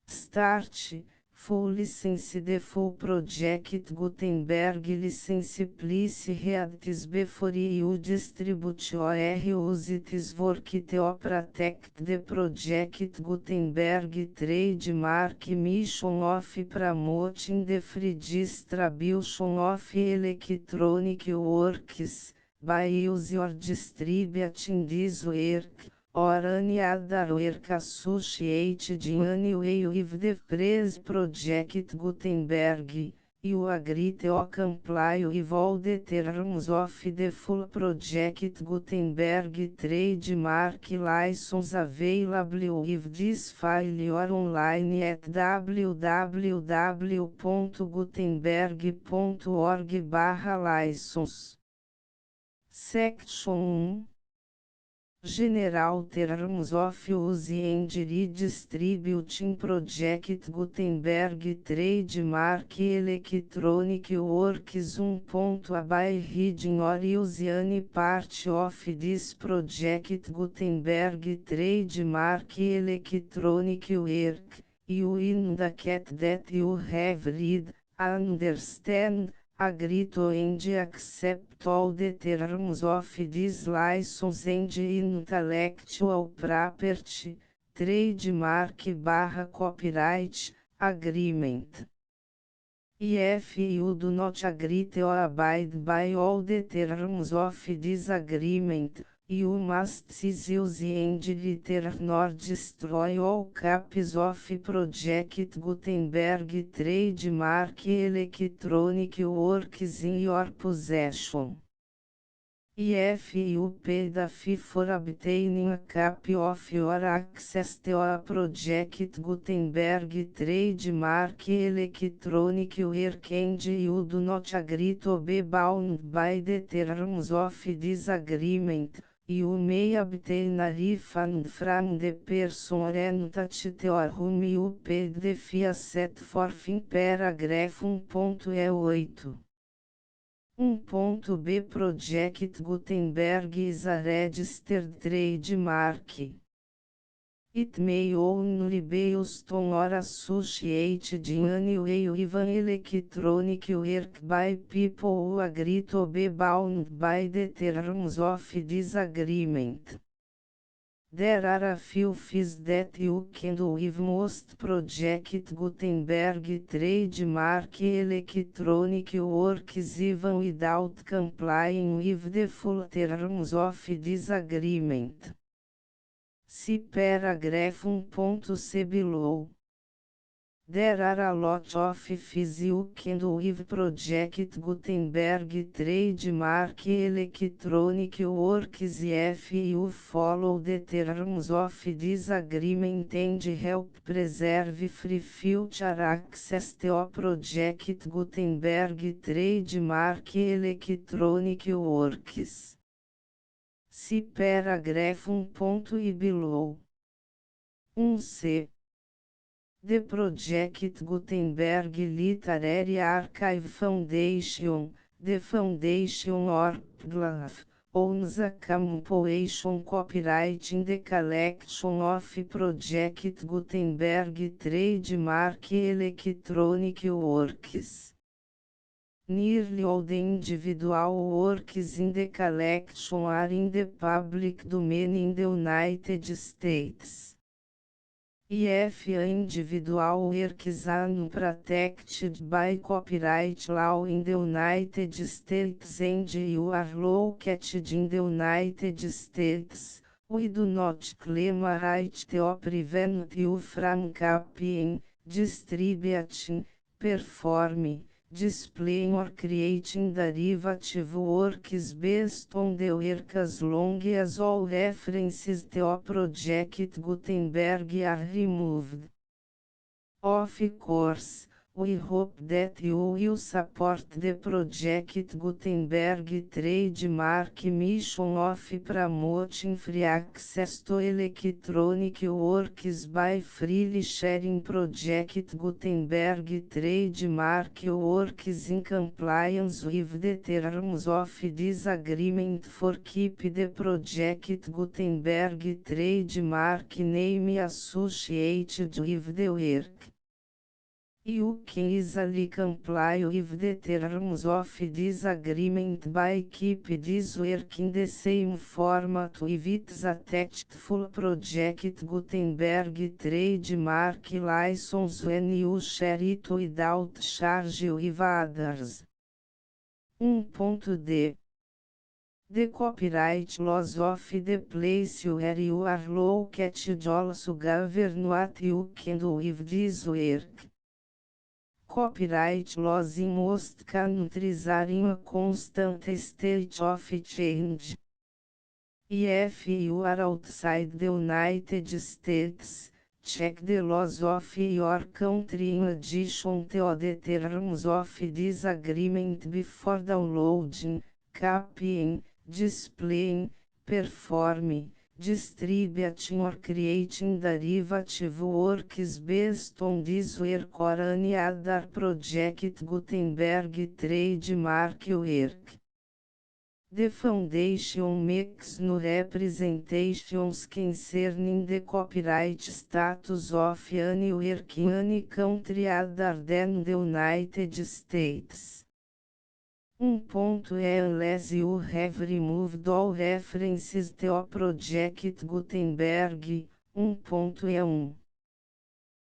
Start. Full license. The full Project Gutenberg license please read this before you distribute or use this work to protect the Project Gutenberg trademark mission of promoting the free distribution of electronic works, by use or distributing this work, or any other work associated in any way with the phrase Project Gutenberg. You agree to comply with all the terms of the full Project Gutenberg trademark license available with this file or online at www.gutenberg.org/license. Section 1. General Terms of Use and Redistributing Project Gutenberg Trademark Electronic Works 1. By reading or use any part of this Project Gutenberg Trademark Electronic Work, you indicate that you have read, understand, agree to and accept all the terms of this license and intellectual property, trademark/copyright, agreement. If you do not agree to abide by all the terms of this agreement, you must cease use and return or destroy all copies of Project Gutenberg trademark electronic works in your possession. If you pay the fee for obtaining a copy of your access to a Project Gutenberg trademark electronic work and you do not agree to be bound by the terms of this agreement, you may obtain a refund from the person or entity to whom you paid the fee set forth in paragraph 1.8. 1.b Project Gutenberg is a registered trademark. It may only be used on or associated in any way with an electronic work by people who agree to be bound by the terms of this agreement. There are a few fees that you can do with most Project Gutenberg trademark electronic works even without complying with the full terms of this agreement. See paragraph 1.c below. There are a lot of physics and with Project Gutenberg trademark electronic works if you follow the terms of this agreement and help preserve free future access to Project Gutenberg trademark electronic works. See paragraph 1. Below. 1c. The Project Gutenberg Literary Archive Foundation, the foundation or PGLAF, owns a compilation copyright in the collection of Project Gutenberg trademark electronic works. Nearly all the individual works in the collection are in the public domain in the United States. If individual works are protected by copyright law in the United States and you are located in the United States, we do not claim a right to prevent you from copying, distributing, performing, displaying or creating derivative works based on the work as long as all references to Project Gutenberg are removed. Of course, we hope that you will support the Project Gutenberg trademark mission of promoting free access to electronic works by freely sharing Project Gutenberg trademark works in compliance with the terms of this agreement for keep the Project Gutenberg trademark name associated with the work. You can easily comply with the terms of this agreement by keep this work in the same format with its attached full Project Gutenberg trademark license when you share it without charge with others. 1.d. The copyright laws of the place where you are located also govern what you can do with this work. Copyright laws in most countries are in a constant state of change. If you are outside the United States, check the laws of your country in addition to the terms of this agreement before downloading, copying, displaying, performing, distributing or creating derivative works based on this work or any other Project Gutenberg trademark work. The foundation makes no representations concerning the copyright status of any work in any country other than the United States. Unless you have removed all references to Project Gutenberg. 1.1.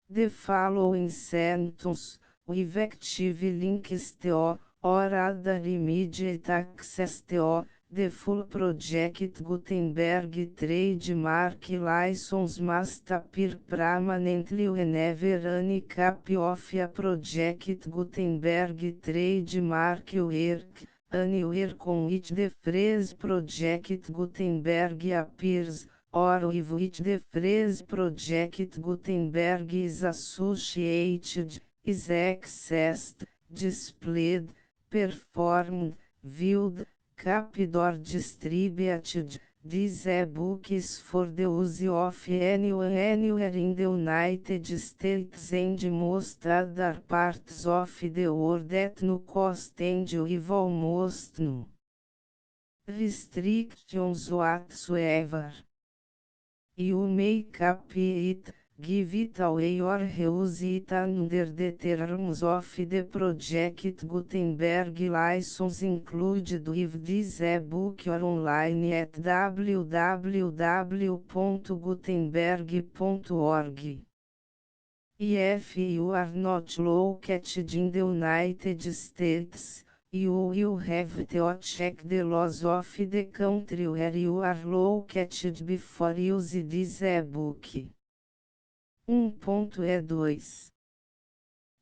The following sentence, with active links to, or other immediate access to, the full Project Gutenberg trademark license must appear permanently whenever any copy of a Project Gutenberg trademark work, anywhere on which the phrase Project Gutenberg appears, or with which the phrase Project Gutenberg is associated, is accessed, displayed, performed, viewed, copied or distributed. This e-book is for the use of anyone anywhere in the United States and most other parts of the world at no cost and with almost no restrictions whatsoever. You may copy it, give it away or reuse it under the terms of the Project Gutenberg license included with this e-book or online at www.gutenberg.org. If you are not located in the United States, you will have to check the laws of the country where you are located before use this e-book. 1.2.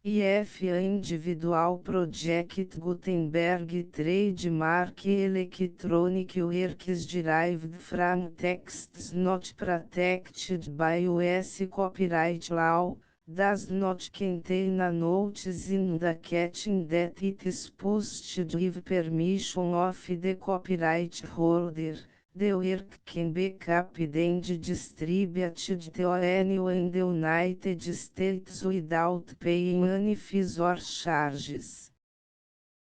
IF Individual Project Gutenberg Trademark Electronic Works Derived from Texts Not Protected by US Copyright Law, does not contain a notice indicating that it is posted with permission of the copyright holder. The work can be copied and distributed to anyone in the United States without paying any fees or charges.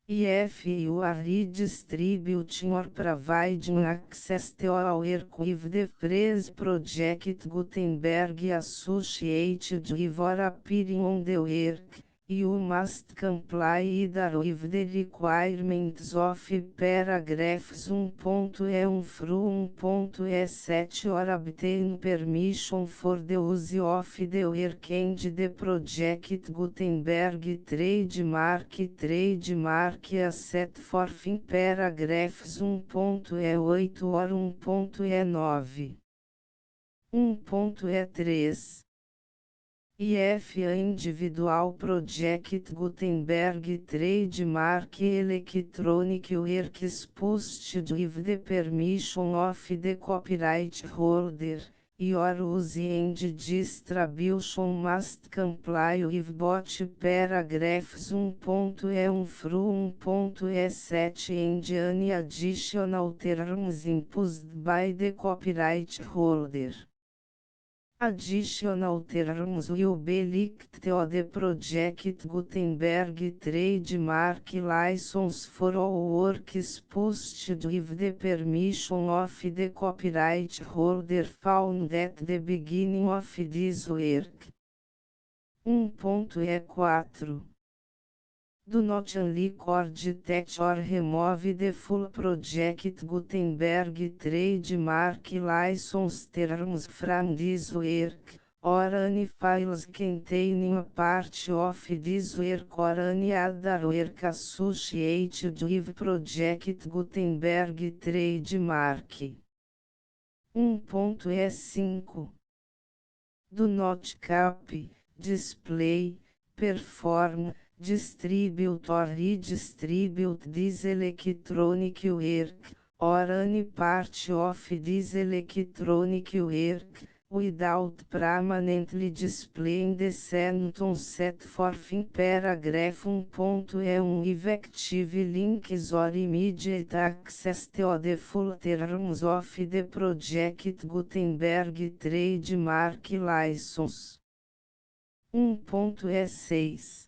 If you are redistributing or providing access to a work with the phrase Project Gutenberg associated with or appearing on the work, you must comply either with the requirements of paragraphs 1.e1 through 1.e7 or obtain permission for the use of the work and the Project Gutenberg trademark as set forth in paragraphs 1.e8 or 1.e9. 1.e3 IF Individual Project Gutenberg Trademark Electronic Works posted with the permission of the copyright holder. Your use and distribution must comply with both paragraphs 1.e1 through 1.e7 and any additional terms imposed by the copyright holder. Additional terms will be linked to the Project Gutenberg trademark license for all works posted with the permission of the copyright holder found at the beginning of this work. 1.e4 Do not unrecord that or remove the full Project Gutenberg trademark license terms from this work, or any files containing a part of this work or any other work associated with Project Gutenberg trademark. 1.e5 Do not copy, display, perform, distribute or redistribute this electronic work, or any part of this electronic work, without permanently displaying the sentence set forth in paragraph 1.e1 effective links or immediate access to the full terms of the Project Gutenberg trademark license. 1.e6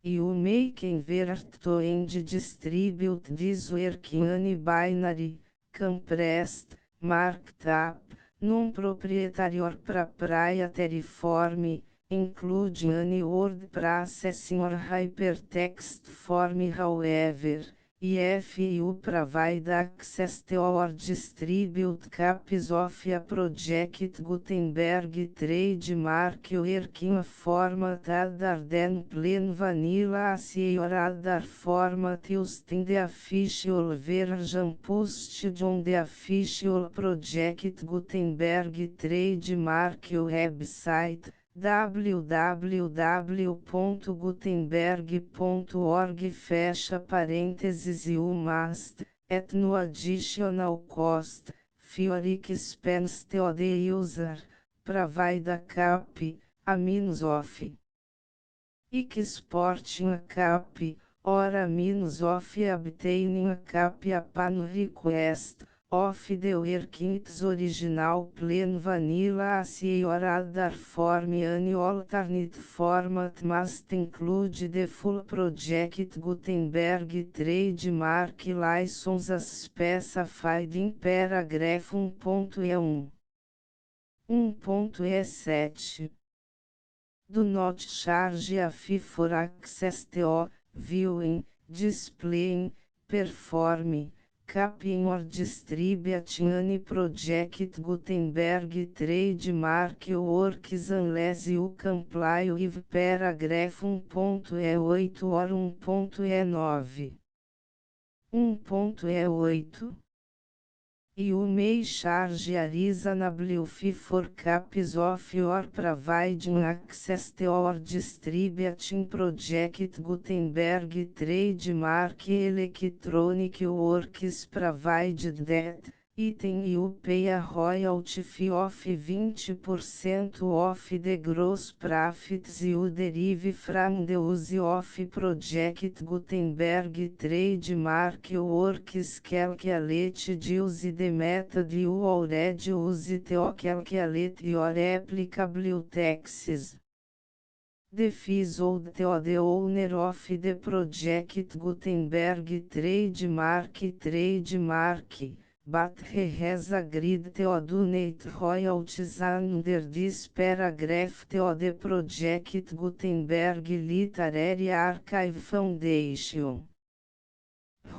You may convert to and distribute this work in any binary, compressed, marked up, non-proprietary or proprietary form, including any word processing or hypertext form. However, if you provide access to or distribute copies of a Project Gutenberg trademark work in a format other than plain vanilla ASCII or other format used in the official version posted on the official Project Gutenberg trademark website, www.gutenberg.org fecha parênteses You must, at no additional cost, for expense to the user, provide a copy, a means of exporting a copy, or a means of obtaining a copy upon request, of the work in its original plain vanilla ASCII or other form. Any alternate format must include the full Project Gutenberg trademark license as specified in paragraph 1.e1. 1.e7 Do not charge a fee for access to, viewing, displaying, performing, copying or distributing any Project Gutenberg trademark works unless you comply with paragraph 1.e8 or 1.e9. 1.e8 You may charge a reasonable fee for copies of your providing access to or distributing Project Gutenberg trademark electronic works provided that, item you pay a royalty fee of 20% of the gross profits you derive from the use of Project Gutenberg trademark works. Calculate use the method you already use to calculate your applicable taxes. The fees owed to the owner of the Project Gutenberg trademark, but he has agreed to donate royalties under this paragraph to the Project Gutenberg Literary Archive Foundation.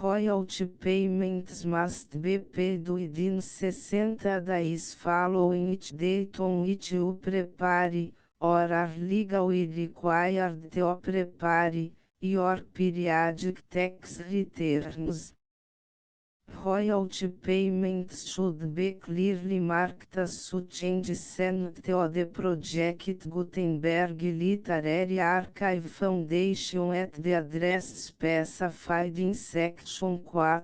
Royalty payments must be paid within 60 days following each date on which you prepare, or are legally required to prepare, your periodic tax returns. Royalty payments should be clearly marked as such and sent to the Project Gutenberg Literary Archive Foundation at the address specified in Section 4,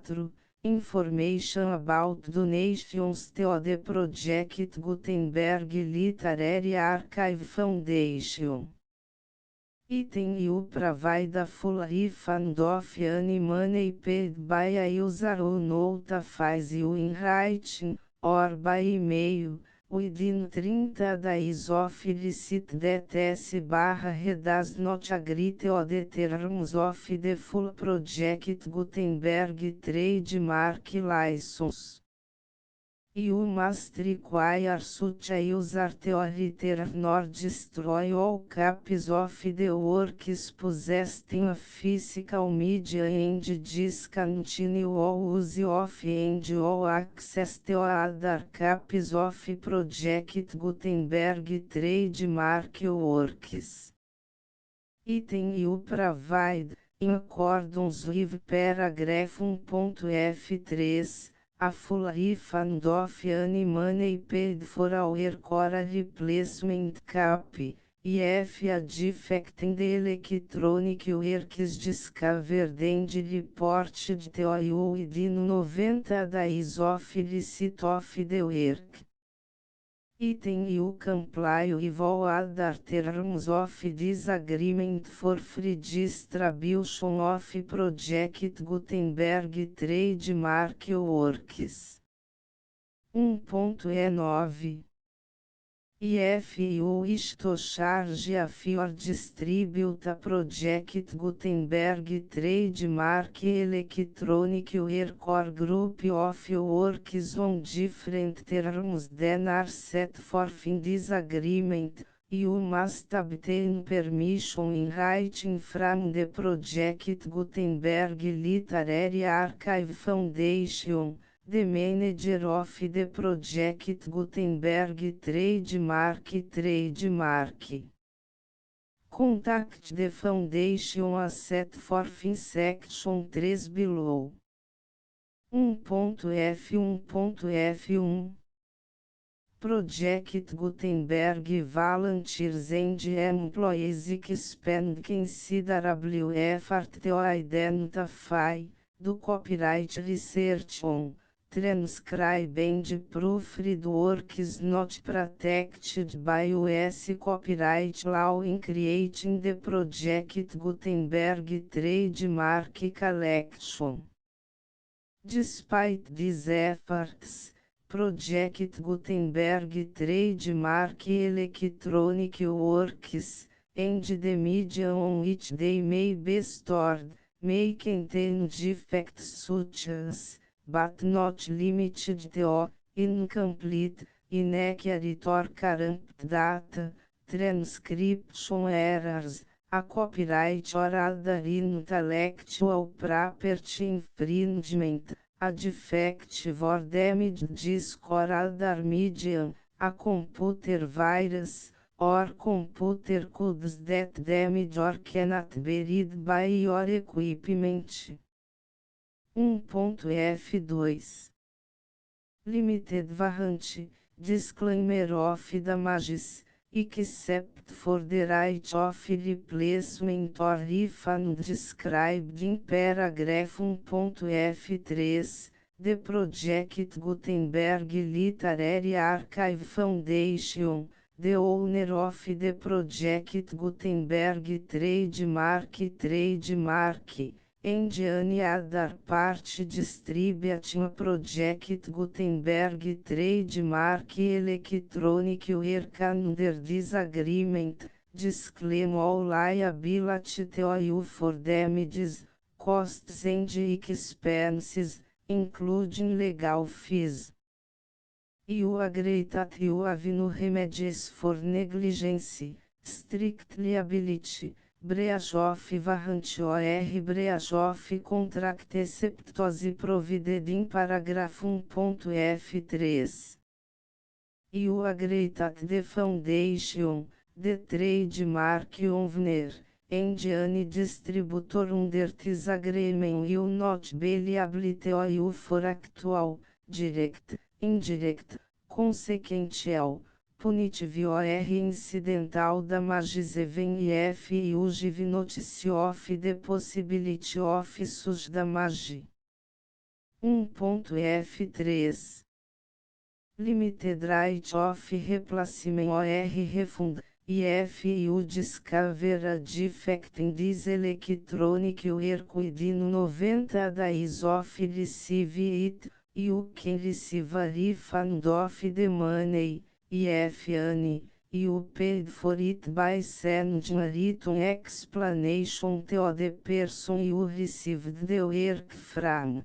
Information about donations to the Project Gutenberg Literary Archive Foundation. Item you provide a full refund of any money paid by a user who notifies you in writing, or by email, within 30 days of receipt that S/he does not agree to the terms of the full Project Gutenberg trademark license. You must require such a user to return or destroy all copies of the works possessed in a physical media and discontinue all use of and all access to other copies of Project Gutenberg trademark works. Item you provide, in accordance with paragraph 1.f3, a full refund of any money paid for a work or a replacement copy, if a defect in the electronic work is discovered and reported to you within 90 days of receipt of the work. Item you comply with all other terms of this agreement for free distribution of Project Gutenberg trademark works. 1.E9 If you wish to charge a fee or distribute a Project Gutenberg trademark electronic work or group of works on different terms than are set forth in this agreement, you must obtain permission in writing from the Project Gutenberg Literary Archive Foundation, the manager of the Project Gutenberg trademark. Contact the foundation as set forth in section 3 below. 1.f1.f1 Project Gutenberg volunteers and employees expend considerable effort to identify, do copyright research on, transcribe and proofread works not protected by US copyright law in creating the Project Gutenberg trademark collection. Despite these efforts, Project Gutenberg trademark electronic works, and the media on which they may be stored, may contain defects such as, but not limited to, incomplete, inaccurate or corrupt data, transcription errors, a copyright or other intellectual property infringement, a defective or damaged disk or other medium, a computer virus, or computer codes that damage or cannot be read by your equipment. 1.f2 Limited warranty, disclaimer of damages, except for the right of replacement or refund described in paragraph 1.f3, the Project Gutenberg Literary Archive Foundation, the owner of the Project Gutenberg trademark, and any other party distributing Project Gutenberg trademark electronic work under this agreement, disclaim all liability to you for damages, costs and expenses, including legal fees. You agree that you have no remedies for negligence, strict liability, breach of warranty or breach of contract except as provided in paragraph 1.f3. You agree that the foundation, the trademark owner, and any distributor under this agreement will not be liable to you for actual, direct, indirect, consequential, punitive or incidental damages even if you give notice of the possibility of such damage. 1.f3 Limited right of replacement or refund, if you discover a defect in this electronic work within 90 days of receive it, you can receive a refund of the money, if any, you paid for it by sending a written explanation to the person you received the work from.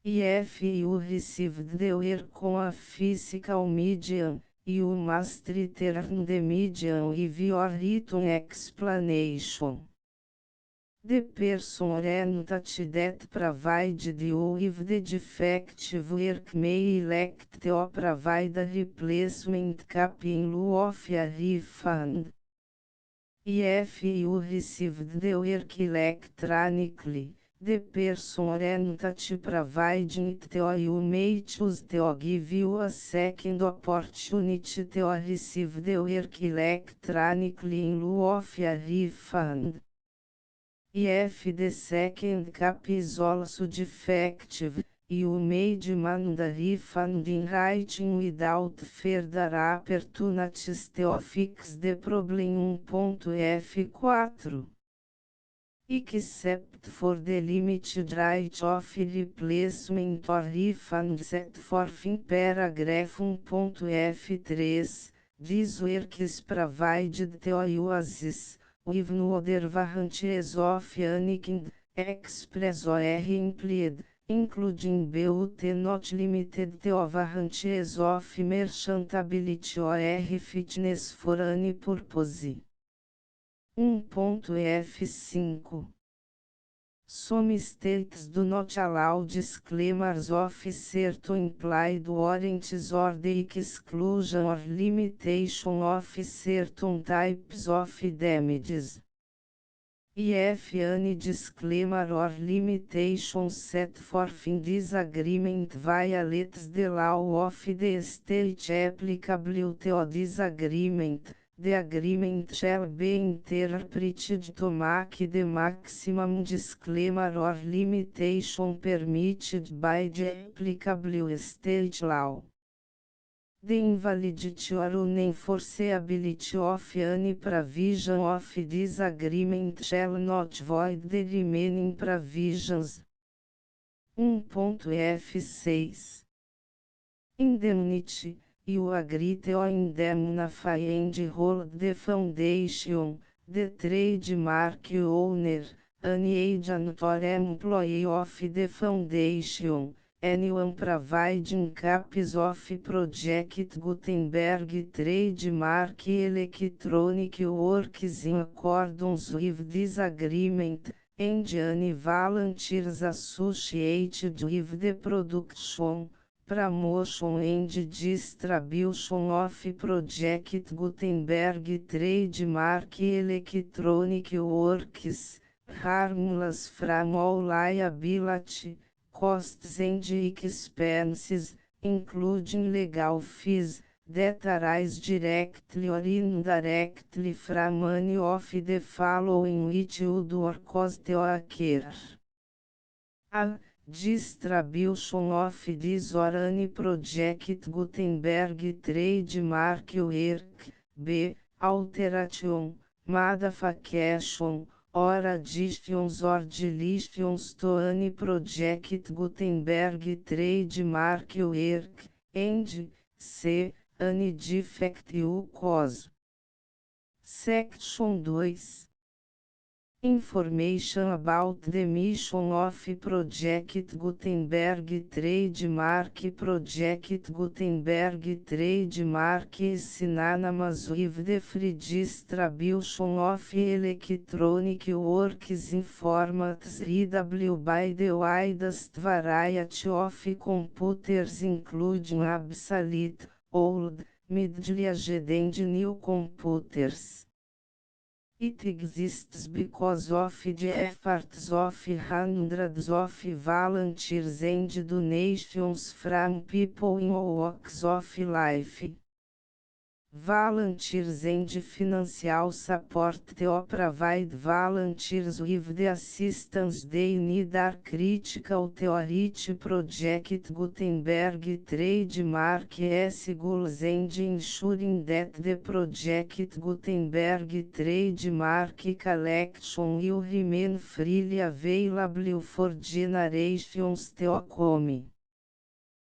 If you received the work on a physical medium, you must return the medium with your written explanation. The person or entity that provided you with the defective work may elect to provide a replacement copy in lieu of a refund. If you received the work electronically, the person or entity providing it to you may choose to give you a second opportunity to receive the work electronically in lieu of a refund. If the second copy is also defective, you may demand a refund in writing without further opportunities to fix the problem. 1.f4 Except for the limited right of replacement or refund set forth in paragraph 1.f3, this work is provided to you as is, with no other warranties of any kind, express or implied, including but not limited to warranties of merchantability or fitness for any purpose. 1.f5 Some states do not allow disclaimers of certain implied warranties or the exclusion or limitation of certain types of damages. If any disclaimer or limitation set forth in this agreement violates the law of the state applicable to this agreement, the agreement shall be interpreted to make the maximum disclaimer or limitation permitted by the applicable state law. The invalidity or unenforceability of any provision of this agreement shall not void the remaining provisions. 1.f6 Indemnity. You agree to indemnify and hold the foundation, the trademark owner, any agent or employee of the foundation, anyone providing copies of Project Gutenberg trademark electronic works in accordance with this agreement, and any volunteers associated with the production, promotion and distribution of Project Gutenberg trademark electronic works, harmless from all liability, costs and expenses, including legal fees, that arise directly or indirectly from any of the following which would or cost or occur. A. Distribution of this or any project Gutenberg trademark work. B. Alteration, modification, or additions or deletions to any project Gutenberg trademark work, and C. Any defect you cause. Section 2. Information about the mission of Project Gutenberg Trademark. Project Gutenberg Trademark is synonymous with the free distribution of electronic works in formats readable by the widest variety of computers, including obsolete, old, middle-aged and new computers. It exists because of the efforts of hundreds of volunteers and donations from people in all walks of life. Volunteers and financial support to provide volunteers with the assistance they need are critical to reach Project Gutenberg trademark's goals and ensuring that the Project Gutenberg trademark collection will remain freely available for generations to come.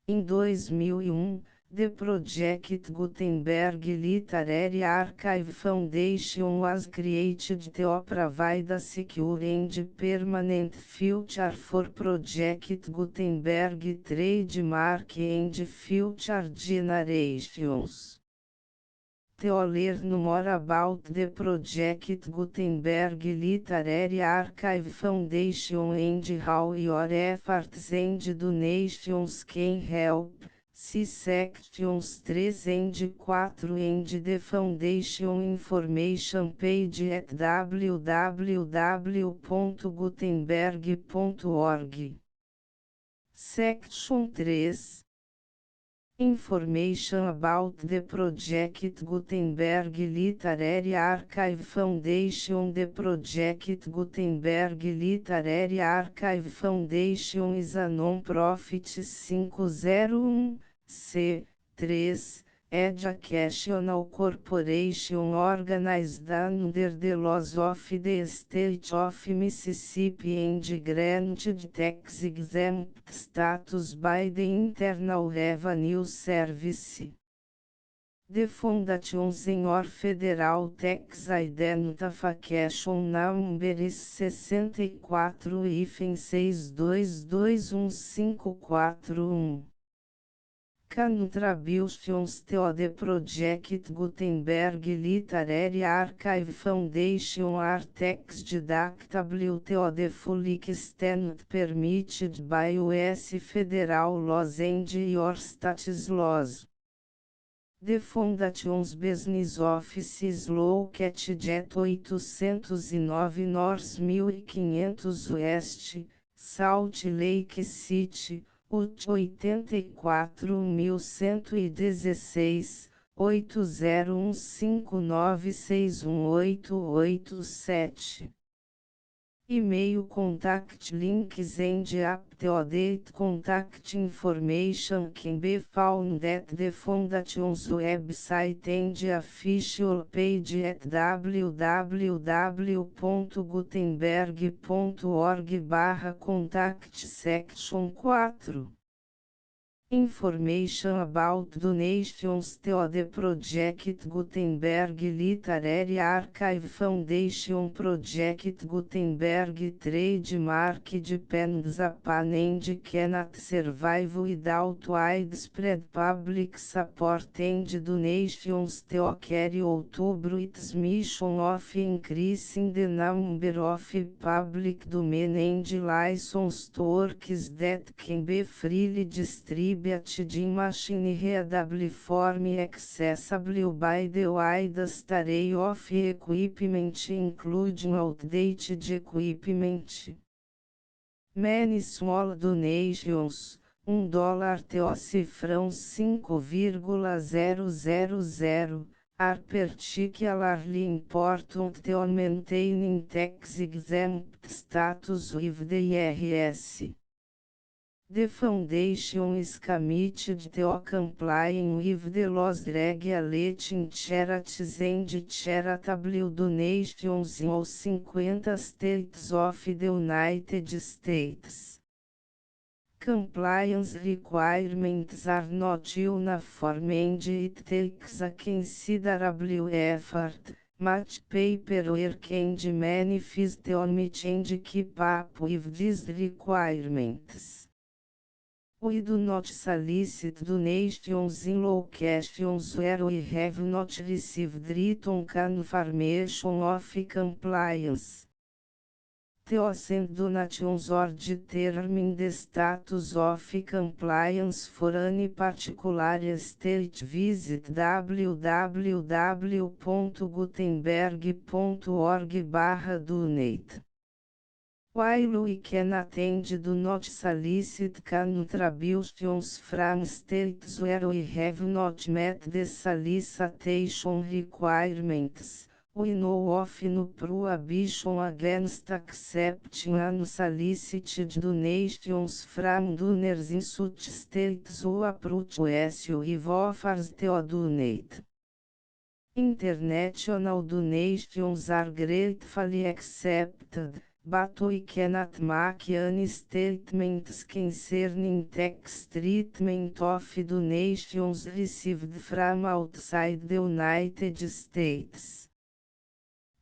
Em 2001, the Project Gutenberg Literary Archive Foundation was created to provide a secure and permanent future for Project Gutenberg trademark and future generations. To learn more about the Project Gutenberg Literary Archive Foundation and how your efforts and donations can help, see sections 3 and 4 and the Foundation information page at www.gutenberg.org. Section 3. Information about the Project Gutenberg Literary Archive Foundation. The Project Gutenberg Literary Archive Foundation is a non-profit 501(c)(3) educational corporation organized under the laws of the State of Mississippi and granted tax-exempt status by the Internal Revenue Service. The Foundation's or Federal Tax Identification Number is 64-6221541. Contributions to the Project Gutenberg Literary Archive Foundation are tax deductible to the full extent permitted by U.S. federal laws and your state's laws. The Foundation's business office is located at 809 North 1500 West, Salt Lake City, Utah 84116, 8015961887. E-mail contact links and up-to-date contact information can be found at the Foundation's website and official page at www.gutenberg.org/contact. Section 4. Information about donations to the Project Gutenberg Literary Archive Foundation. Project Gutenberg trademark depends upon and cannot survive without widespread public support and donations to carry out its mission of increasing the number of public domain and licensed works that can be freely distributed in machine-readable form accessible by the widest array of equipment, including outdated equipment. Many small donations, $1 TO cifrão 5,000, are particularly important to maintaining tax exempt status with the IRS. The foundation is committed to complying with the laws regulating charities and charitable donations in all 50 states of the United States. Compliance requirements are not uniform and it takes a considerable effort, much paperwork and manifest to meet and keep up with these requirements. We do not solicit donations in locations where we have not received written confirmation of compliance. To send donations or determine the status of compliance for any particular state, visit www.gutenberg.org/donate. While we can attend do not solicit contributions from states where we have not met the solicitation requirements, we know of no prohibition against accepting unsolicited donations from donors in such states who approach us with offers to donate. International donations are gratefully accepted, but we cannot make any statements concerning tax treatment of donations received from outside the United States.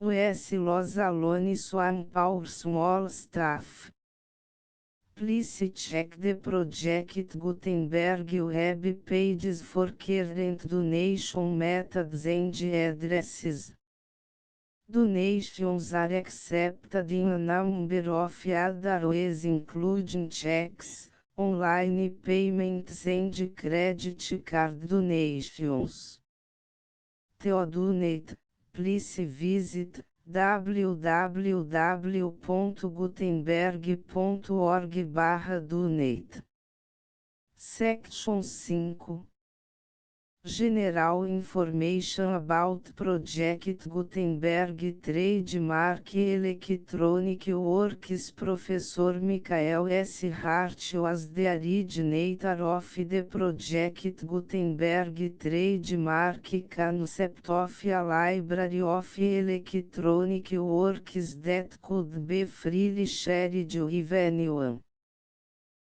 US laws alone swamp our small staff. Please check the Project Gutenberg web pages for current donation methods and addresses. Donations are accepted in a number of other ways including checks, online payments and credit card donations. To donate, please visit www.gutenberg.org/donate. Section 5. General Information about Project Gutenberg Trademark Electronic Works. Professor Michael S. Hart was the originator of the Project Gutenberg trademark concept of a library of electronic works that could be freely shared with anyone.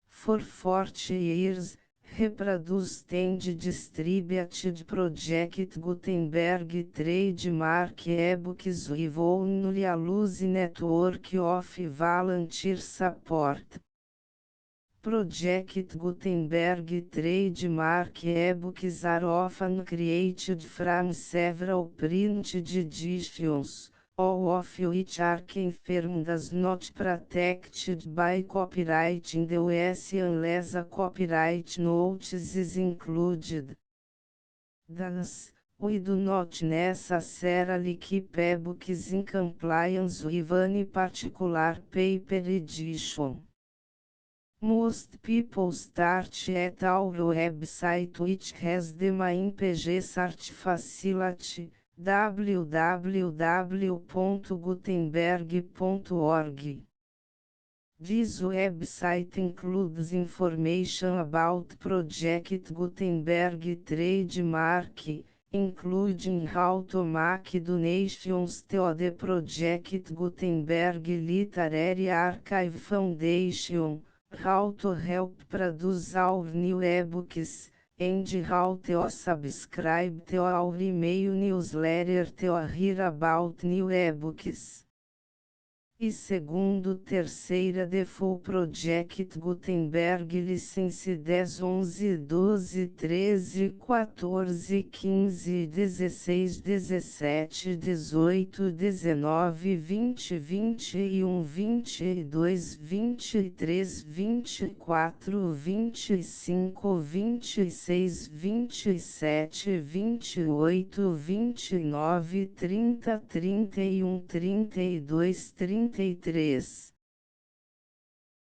For 40 years, reproduced and distributed Project Gutenberg trademark ebooks with only a loose network of volunteer support. Project Gutenberg trademark ebooks are often created from several printed editions, all of which are confirmed as not protected by copyright in the US unless a copyright notice is included. Thus, we do not necessarily keep ebooks in compliance with any particular paper edition. Most people start at our website, which has the main page search facility, www.gutenberg.org. This website includes information about Project Gutenberg trademark, including how to make donations to the Project Gutenberg Literary Archive Foundation, how to help produce our new ebooks, and how to subscribe to our email newsletter to hear about new ebooks. E segundo terceira de Full Project Gutenberg License 10, 11, 12, 13, 14, 15, 16, 17, 18, 19, 20, 21, 22, 23, 24, 25, 26, 27, 28, 29, 30, 31, 32, 33.